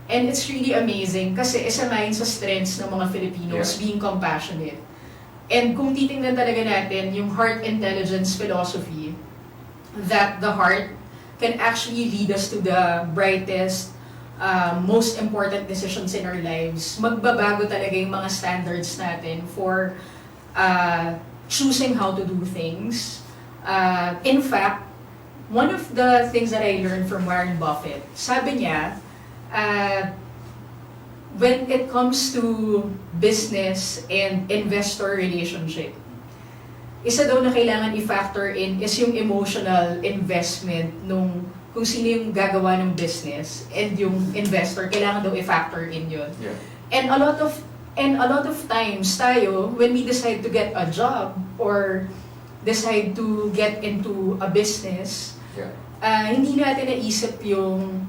And it's really amazing kasi isa nga yun sa strengths ng mga Filipinos, being compassionate. And kung titingnan talaga natin yung heart intelligence philosophy, that the heart can actually lead us to the brightest, most important decisions in our lives, magbabago talaga yung mga standards natin for choosing how to do things. In fact, one of the things that I learned from Warren Buffett, sabi niya, when it comes to business and investor relationship, isa daw na kailangan i-factor in is yung emotional investment nung kung sino yung gagawa ng business and yung investor, kailangan daw i-factor in yun. Yeah. And a lot of times tayo, when we decide to get a job or decide to get into a business, hindi natin naisip yung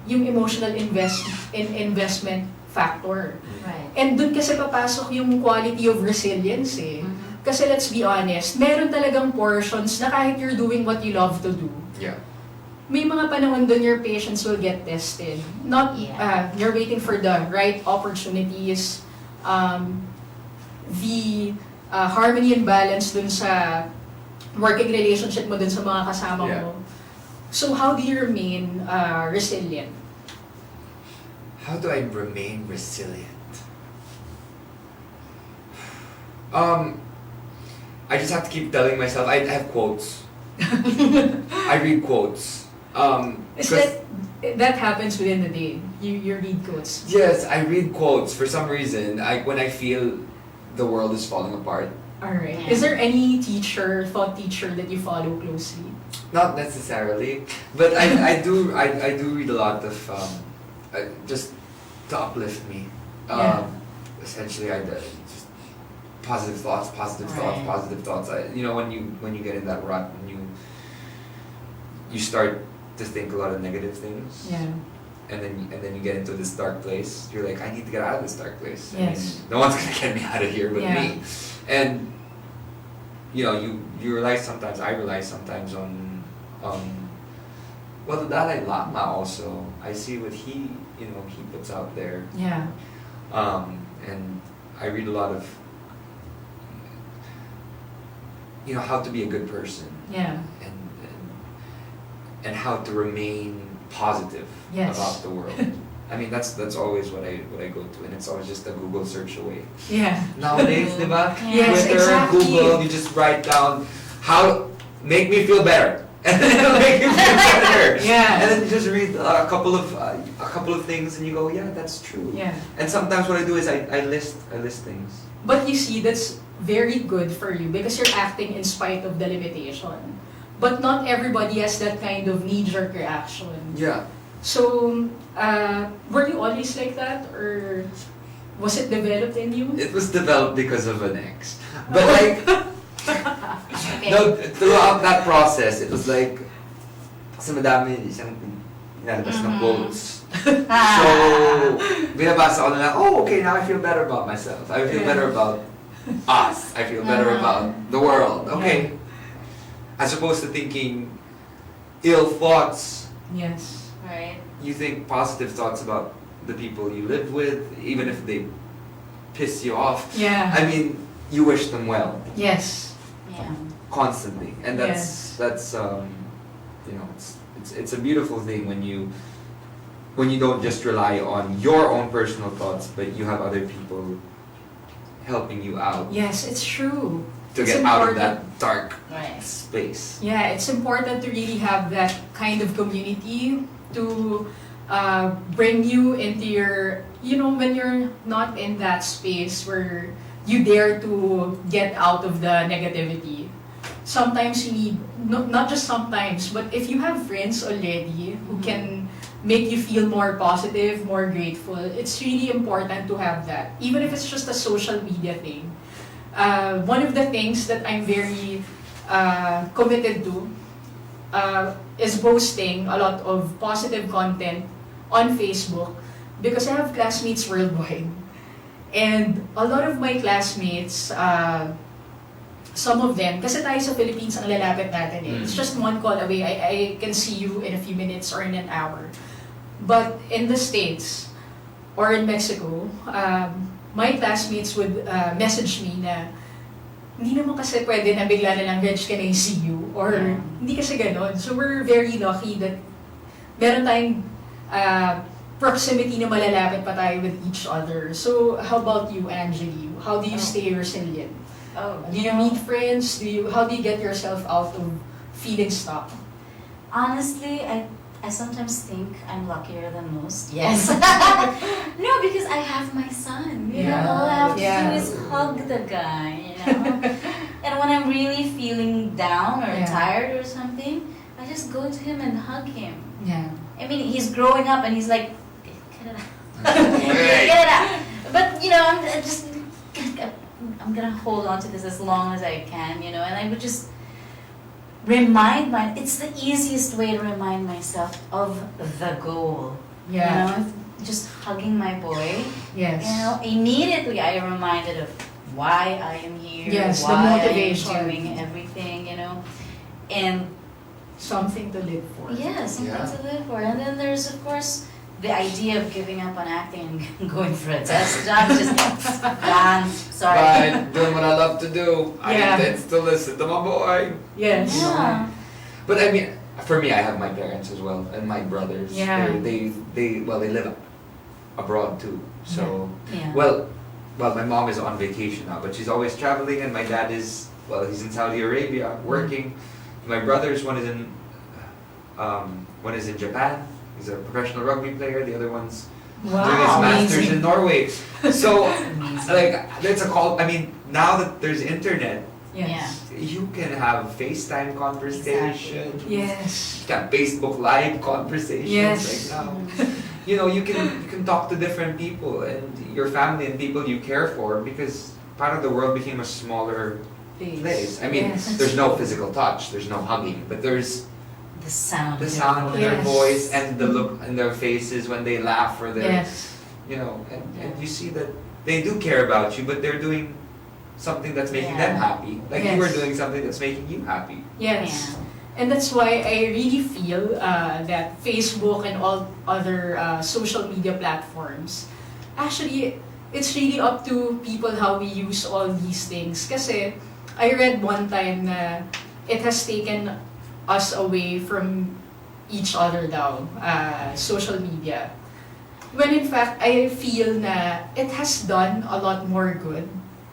emotional investment factor. Right. And dun kasi papasok yung quality of resilience eh. Kasi let's be honest, meron talagang portions na kahit you're doing what you love to do, may mga panahon dun your patience will get tested. Not, you're waiting for the right opportunities, the harmony and balance dun sa working relationship mo dun sa mga kasama mo. So how do you remain resilient? How do I remain resilient? I just have to keep telling myself. I have quotes. I read quotes. Is that happens within the day? You read quotes? Yes, I read quotes for some reason. When I feel the world is falling apart. Alright. Is there any thought teacher that you follow closely? Not necessarily, but I do read a lot of just to uplift me. Essentially, just positive thoughts. When you get in that rut, when you start to think a lot of negative things. And then you get into this dark place. You're like, I need to get out of this dark place. I mean, no one's gonna get me out of here but me. And you rely sometimes. I rely sometimes on the Dalai Lama also. I see what he puts out there. And I read a lot of how to be a good person. And how to remain positive about the world. I mean, that's always what I go to, and it's always just a Google search away. Nowadays, diba? Yes, Twitter, exactly. Google, you just write down how make me feel better, and then it'll make you feel better. And then you just read a couple of things, and you go, yeah, that's true. And sometimes what I do is I list things. But you see, that's very good for you because you're acting in spite of the limitation. But not everybody has that kind of knee-jerk reaction. So, were you always like that, or was it developed in you? It was developed because of an ex. But no, throughout that process, it was like, kasi madami siyang inalabas na quotes. So, binabasa ko na lang, okay, now I feel better about myself. I feel better about us. I feel better about the world. Okay. As opposed to thinking ill thoughts. Right. You think positive thoughts about the people you live with, even if they piss you off. I mean, you wish them well. Constantly, and that's it's a beautiful thing when you don't just rely on your own personal thoughts, but you have other people helping you out. It's true. To get out of that dark space. It's important to really have that kind of community to bring you into your, when you're not in that space where you dare to get out of the negativity. Sometimes you need, not just sometimes, but if you have friends already who can make you feel more positive, more grateful, it's really important to have that. Even if it's just a social media thing. One of the things that I'm very committed to is posting a lot of positive content on Facebook because I have classmates worldwide. And a lot of my classmates, some of them, kasi tayo sa Philippines, ang lalapit natin eh. It's just one call away. I can see you in a few minutes or in an hour. But in the States or in Mexico, my classmates would message me na hindi naman kasi pwede na bigla na lang, Reg, can I see you? Or hindi kasi ganon. So we're very lucky that meron tayong proximity na malalapit pa tayo with each other. So how about you, Angeli? How do you stay resilient? Do you meet friends? How do you get yourself out of feeling stuck? Honestly, I sometimes think I'm luckier than most. Yes. No, because I have my son. You know, all I have to do is hug the guy, you know. And when I'm really feeling down or tired or something, I just go to him and hug him. Yeah. I mean, he's growing up and he's like, get it out. Get it out. But, you know, I'm gonna hold on to this as long as I can, you know, and I would just it's the easiest way to remind myself of the goal. Yeah. You know, just hugging my boy. Yes. You know, immediately I am reminded of why I am here, yes, why the motivation. I'm doing everything, you know, and something to live for. Yeah, something to live for. And then there's, of course, the idea of giving up on acting and going for a test job. Just gone. Sorry. But doing what I love to do, I intend to listen to my boy. Yes. Yeah. But I mean, for me, I have my parents as well and my brothers. Yeah. They live abroad too. So Yeah. well, my mom is on vacation now, but she's always traveling, and my dad is he's in Saudi Arabia working. My brothers, one is in Japan. He's a professional rugby player. The other one's doing his masters in Norway. So, like, that's a call. I mean, now that there's internet, you can have FaceTime conversation. Exactly. Yes. You can have Facebook Live conversations. Yes. Like now, you know, you can talk to different people and your family and people you care for, because part of the world became a smaller place. I mean, there's no physical touch, there's no hugging, but there's the sound in their voice and the look in their faces when they laugh or they're, you know, and you see that they do care about you, but they're doing something that's making them happy. Like you were doing something that's making you happy. Yes. And that's why I really feel that Facebook and all other social media platforms, actually, it's really up to people how we use all these things. Kasi I read one time na it has taken us away from each other daw, social media. When in fact, I feel na it has done a lot more good.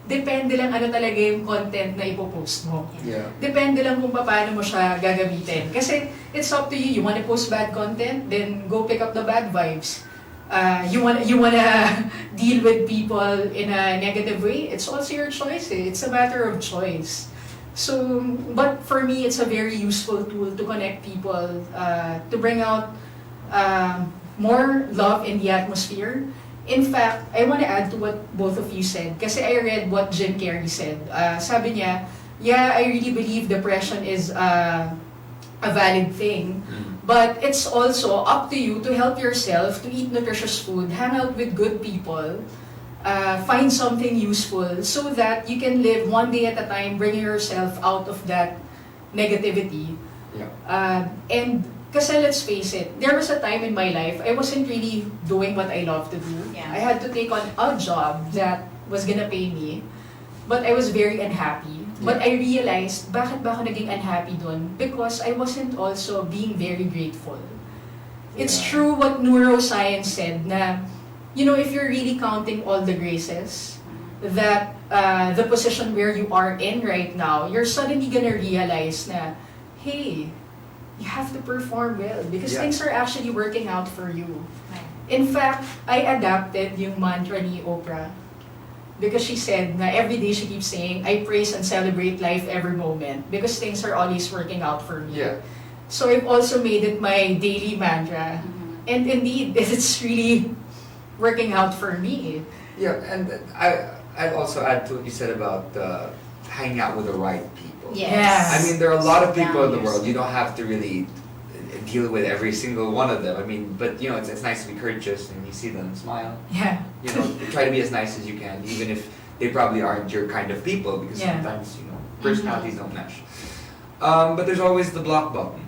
Depende lang ano talaga yung content na ipopost mo. Yeah. Depende lang kung paano mo siya gagamitin. Kasi it's up to you. You wanna post bad content, then go pick up the bad vibes. You wanna deal with people in a negative way, it's also your choice. It's a matter of choice. So, but for me, it's a very useful tool to connect people, to bring out more love in the atmosphere. In fact, I want to add to what both of you said, kasi I read what Jim Carrey said. Sabi niya, I really believe depression is a valid thing, but it's also up to you to help yourself, to eat nutritious food, hang out with good people, find something useful so that you can live one day at a time, bringing yourself out of that negativity. And kasi let's face it, there was a time in my life I wasn't really doing what I love to do. I had to take on a job that was gonna pay me, but I was very unhappy. But I realized, bakit ba ako naging unhappy dun? Because I wasn't also being very grateful. It's true what neuroscience said na, you know, if you're really counting all the graces, that the position where you are in right now, you're suddenly gonna realize na, hey, you have to perform well because things are actually working out for you. In fact, I adapted yung mantra ni Oprah because she said na every day she keeps saying, I praise and celebrate life every moment because things are always working out for me. So I've also made it my daily mantra. And indeed, it's really working out for me. Yeah, and I'd also add to what you said about hanging out with the right people. Yes. I mean, there are a lot of people in the Values. world. You don't have to really deal with every single one of them. I mean, but you know, it's nice to be courteous and you see them smile. Yeah. You know, try to be as nice as you can, even if they probably aren't your kind of people, because Yeah. sometimes you know personalities don't mesh. But there's always the block button,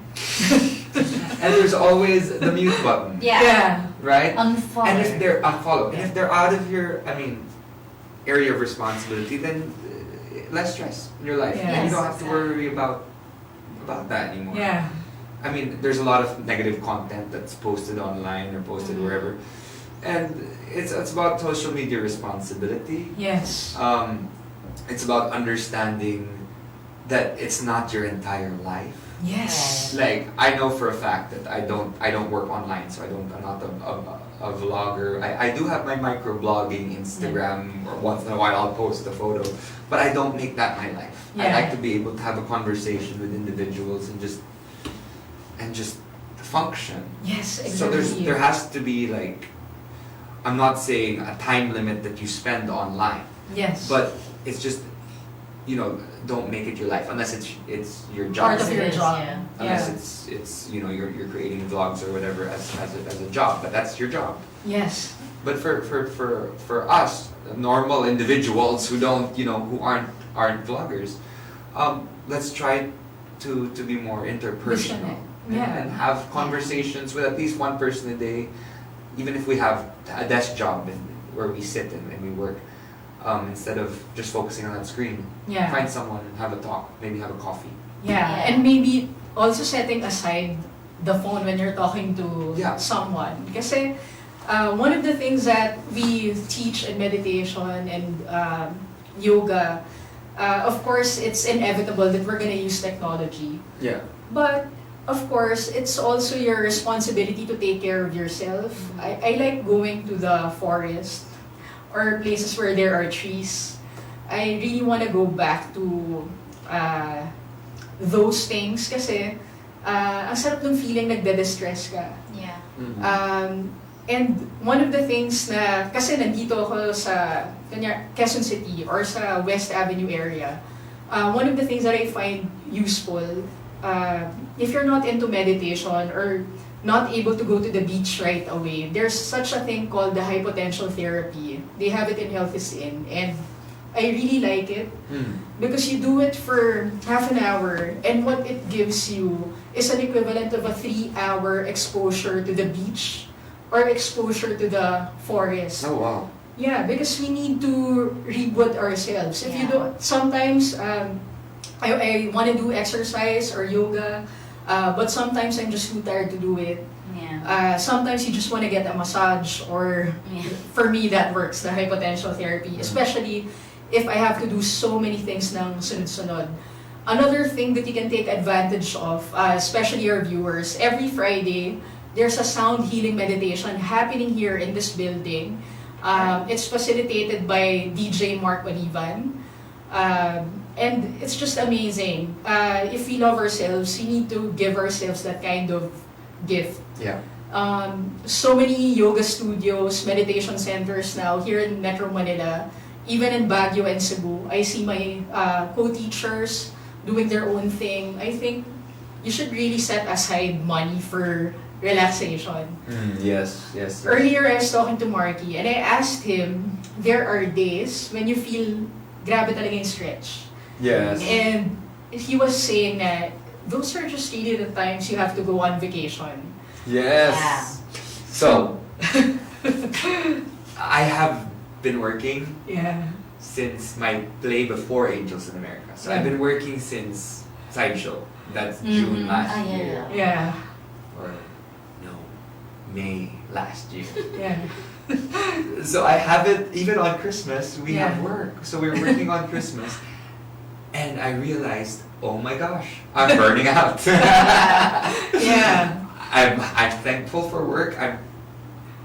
and there's always the mute button, Yeah. right? Unfollow. And if they're unfollow, and if they're out of your, I mean, area of responsibility, then less stress in your life. Yeah. And you Yes, don't have to worry about that anymore. Yeah. I mean, there's a lot of negative content that's posted online or posted wherever, and it's about social media responsibility. Yes. It's about understanding that it's not your entire life. Yes. Like I know for a fact that I don't work online, so I'm not a vlogger. I do have my microblogging Instagram, or once in a while I'll post a photo, but I don't make that my life. I Yeah. like to be able to have a conversation with individuals and just function. Yes, exactly. So there has to be like, I'm not saying a time limit that you spend online, Yes. but it's just, you know, don't make it your life unless it's your job. Part of your It is, job. yeah. Unless Yeah. it's you know you're creating vlogs or whatever as a job, but that's your job. Yes. But for us normal individuals who don't who aren't vloggers, let's try to be more interpersonal Yeah. and have conversations with at least one person a day, even if we have a desk job where we sit and we work. Instead of just focusing on that screen, Yeah. find someone and have a talk, maybe have a coffee. Yeah. Yeah. And maybe also setting aside the phone when you're talking to Yeah. someone. Kasi one of the things that we teach in meditation and yoga, of course, it's inevitable that we're gonna use technology. Yeah. But of course, it's also your responsibility to take care of yourself. I like going to the forest or places where there are trees. I really want to go back to those things kasi ang sarap ng feeling nagde-distress ka. Yeah. And one of the things na, kasi nandito ako sa Quezon City or sa West Avenue area, one of the things that I find useful, if you're not into meditation or not able to go to the beach right away, there's such a thing called the high potential therapy. They have it in Health is In, and I really like it because you do it for half an hour, and what it gives you is an equivalent of a 3-hour exposure to the beach or exposure to the forest. Oh wow. Yeah, because we need to reboot ourselves. If you Yeah. don't, sometimes I want to do exercise or yoga, but sometimes I'm just too tired to do it. Yeah. Sometimes you just want to get a massage, or Yeah. for me that works, the high potential therapy, especially if I have to do so many things ng sunod-sunod. Another thing that you can take advantage of, especially your viewers, every Friday, there's a sound healing meditation happening here in this building. It's facilitated by DJ Mark Walivan. And it's just amazing. If we love ourselves, we need to give ourselves that kind of gift. Yeah. So many yoga studios, meditation centers now here in Metro Manila, even in Baguio and Cebu. I see my co-teachers doing their own thing. I think you should really set aside money for relaxation. Yes. Earlier, I was talking to Markki and I asked him, there are days when you feel grabe talaga yung stretch. Yes. And he was saying that those are just really the times you have to go on vacation. Yes. Yeah. So I have been working Yeah. since my play before Angels in America. So I've been working since Sideshow. That's June last Ah, yeah, year. Yeah. Or no, May last year. Yeah. So I have it even on Christmas. We Yeah. have work. So we're working on Christmas, and I realized, oh my gosh, I'm burning out. Yeah. I'm thankful for work. I'm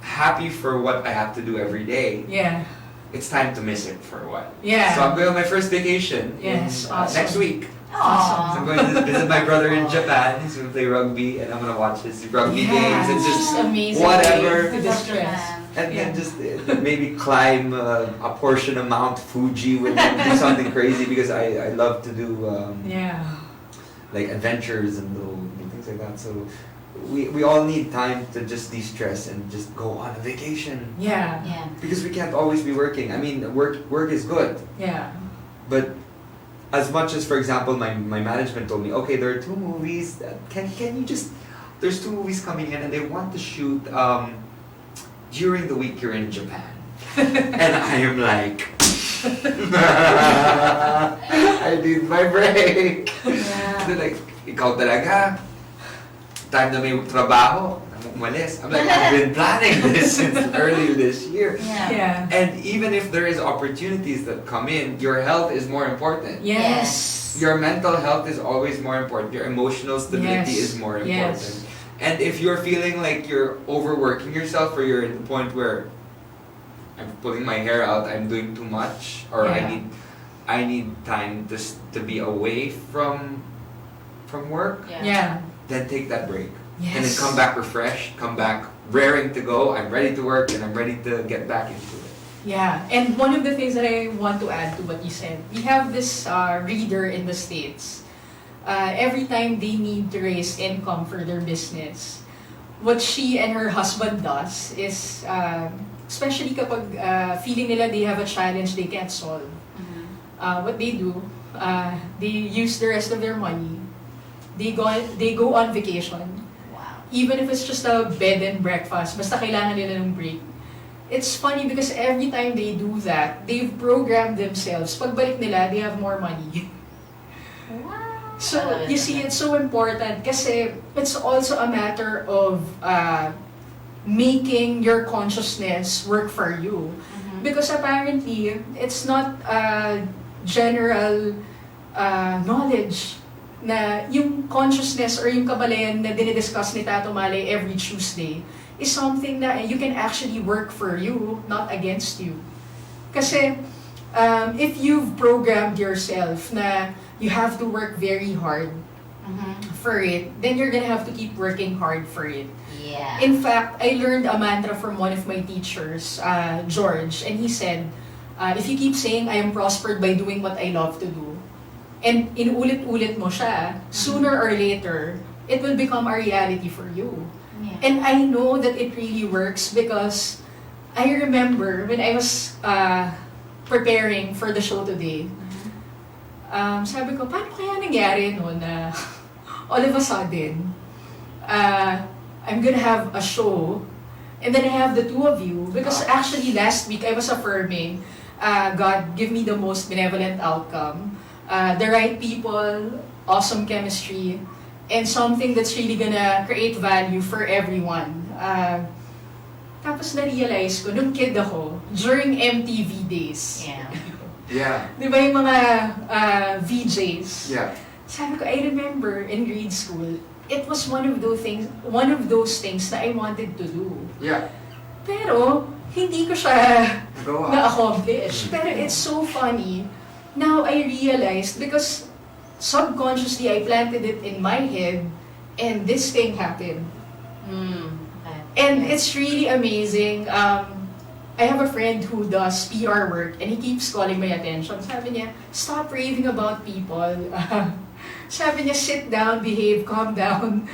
happy for what I have to do every day. Yeah. It's time to miss it for a while. Yeah. So I'm going on my first vacation Yes, in, awesome. next week. So I'm Aww. going to visit my brother in Japan. He's going to play rugby, and I'm going to watch his rugby games and it's just amazing whatever. way to distress. And Yeah. then just maybe climb a portion of Mount Fuji with him, do something crazy because I love to do Yeah. like adventures and little things like that. So we all need time to just de-stress and just go on a vacation Yeah. Yeah. because we can't always be working. I mean, work is good, Yeah. but as much as, for example, my management told me, okay, there are 2 movies. Can you just? There's 2 movies coming in, and they want to shoot during the week you're in Japan, and I am like, I need my break. Yeah. They're like, ikaw talaga. Time na may trabaho, umalis. I'm like, I've been planning this since early this year. Yeah. Yeah. And even if there is opportunities that come in, your health is more important. Yes. Your mental health is always more important. Your emotional stability Yes. is more important. Yes. And if you're feeling like you're overworking yourself or you're at the point where I'm pulling my hair out, I'm doing too much, or Yeah. I need time to be away from work, Yeah. Yeah. then take that break. And then Yes. come back refreshed, come back raring to go. I'm ready to work and I'm ready to get back into it. Yeah, and one of the things that I want to add to what you said, we have this reader in the States. Every time they need to raise income for their business, what she and her husband does is, especially kapag feeling nila they have a challenge they can't solve, Mhm. what they do, they use the rest of their money. They go on vacation. Wow. Even if it's just a bed and breakfast, basta kailangan nila ng break. It's funny because every time they do that, they've programmed themselves. Pagbalik nila, they have more money. Wow. So, you see, it's so important kasi it's also a matter of making your consciousness work for you. Mhm. Because apparently, it's not general knowledge na yung consciousness or yung kabalayan na dinidiscuss ni Tato Malay every Tuesday is something that you can actually work for you, not against you. Kasi if you've programmed yourself na you have to work very hard Mhm. for it, then you're gonna have to keep working hard for it. Yeah. In fact, I learned a mantra from one of my teachers, George, and he said, if you keep saying, I am prospered by doing what I love to do, and inuulit-ulit mo siya, sooner or later, it will become a reality for you. Yeah. And I know that it really works because I remember when I was preparing for the show today, sabi ko, paano kaya nangyari no na all of a sudden, I'm gonna have a show and then I have the 2 of you because actually last week I was affirming, God, give me the most benevolent outcome, the right people, awesome chemistry, and something that's really gonna create value for everyone. Tapos na-realize ko, nung kid ako, during MTV days, Yeah. Yeah. di ba yung mga VJs? Yeah. Sabi ko, I remember in grade school, it was one of those things that I wanted to do. Yeah. Pero, hindi ko siya Go on. na-accomplish. Pero it's so funny. Now I realized because subconsciously I planted it in my head and this thing happened. Mm. Okay. And it's really amazing. I have a friend who does PR work and he keeps calling my attention. Sabi niya, stop raving about people. Sabi niya, sit down, behave, calm down.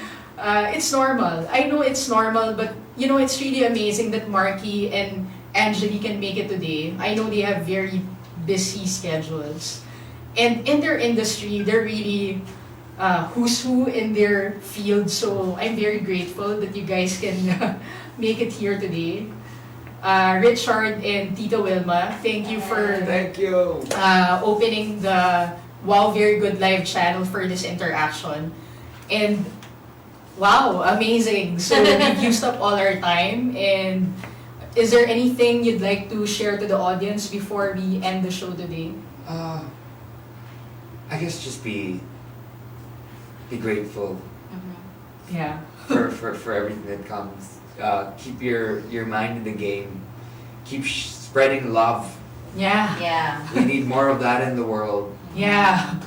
It's normal. I know it's normal, but you know, it's really amazing that Markki and Angeli can make it today. I know they have very busy schedules. And in their industry, they're really who's who in their field. So I'm very grateful that you guys can make it here today. Richard and Tita Wilma, thank you for Thank you. opening the Wow Very Good Live channel for this interaction. And wow, amazing. So we've used up all our time. And is there anything you'd like to share to the audience before we end the show today? I guess just be grateful Mhm. Yeah. for everything that comes. Keep your mind in the game. Keep spreading love. Yeah. Yeah. We need more of that in the world. Yeah.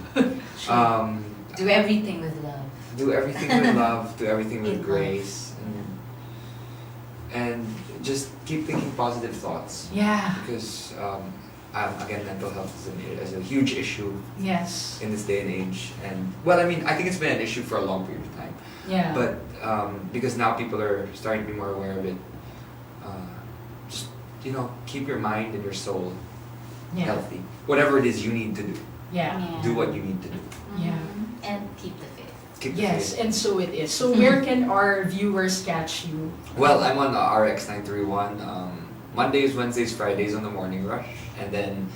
Um, Do everything with love. do everything with love, do everything with In love. grace, and just keep thinking positive thoughts. Yeah. Because again, mental health is a huge issue Yes. in this day and age, and well, I mean, I think it's been an issue for a long period of time. Yeah. But because now people are starting to be more aware of it, just keep your mind and your soul yeah. healthy. Whatever it is you need to do, Yeah. do what you need to do. Yeah. And keep the faith. Keep the Yes, faith. and so it is. So where can our viewers catch you? Well, I'm on RX931. Mondays, Wednesdays, Fridays on the morning rush, and then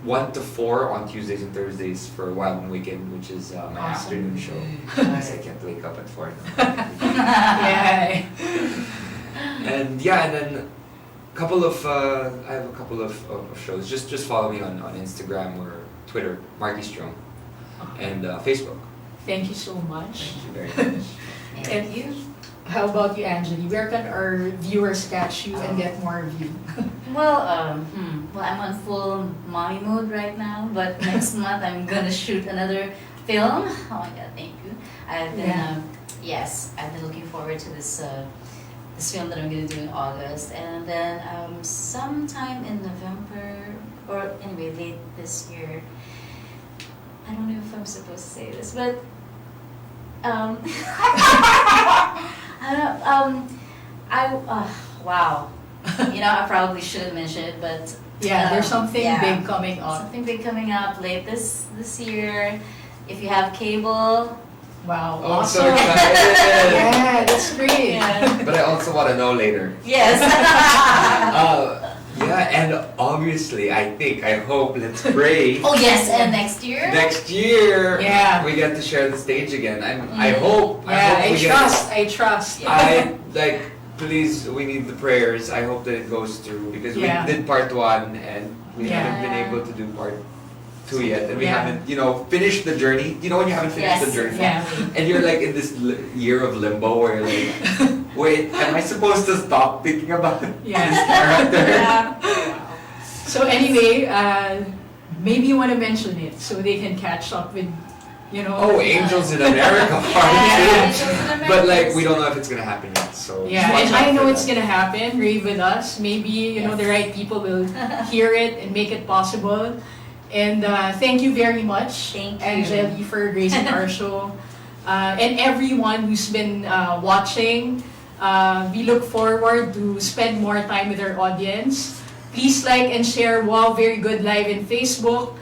1 to 4 on Tuesdays and Thursdays for Wild and Weekend, which is my Awesome. afternoon show. Because I can't wake up at 4. Yeah. And yeah, and then I have a couple of shows. Just follow me on Instagram or Twitter, Markki Stroem, and Facebook. Thank you so much. Thank you very much. And you? How about you, Angeli? Where can our viewers catch you and get more of you? Well, well, I'm on full mommy mode right now, but next month I'm gonna shoot another film. Oh my god, thank you. I've been, I've been looking forward to this film that I'm gonna do in August, and then sometime in November, or anyway, late this year. I don't know if I'm supposed to say this, but wow. I probably shouldn't mention it, but Yeah, there's something big coming up. something big coming up late this year. If you have cable, Wow, Oh, I'm so awesome. excited! Yeah, that's great. yeah. But I also want to know later. Yes. Yeah, and obviously, I hope, let's pray. Oh yes, and next year. Next year, Yeah. we get to share the stage again. I hope. Yeah, I I trust. Please, we need the prayers. I hope that it goes through because Yeah. we did part 1 and we Yeah. haven't been able to do part 2 yet, and we Yeah. haven't, finished the journey. You know when you haven't finished the journey, Yeah. and you're like in this year of limbo where you're like, wait, am I supposed to stop thinking about Yeah. this character? So anyway, maybe you want to mention it so they can catch up with, Oh, Angels in America part Yeah. 2. But like we don't know if it's gonna happen yet, so Yeah, just watch and out I know for it's that. gonna happen. Rave with us. Maybe the right people will hear it and make it possible. And thank you very much, Thank you. Angeli, for gracing our show, and everyone who's been watching. We look forward to spend more time with our audience. Please like and share Wow Very Good Live in Facebook.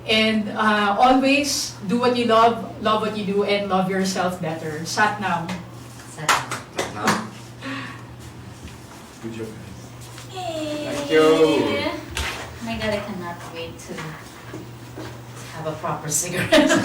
And always do what you love what you do, and love yourself better. Satnam. No. Good job, guys. Yay. Thank you. Oh my god, I cannot wait to have a proper cigarette.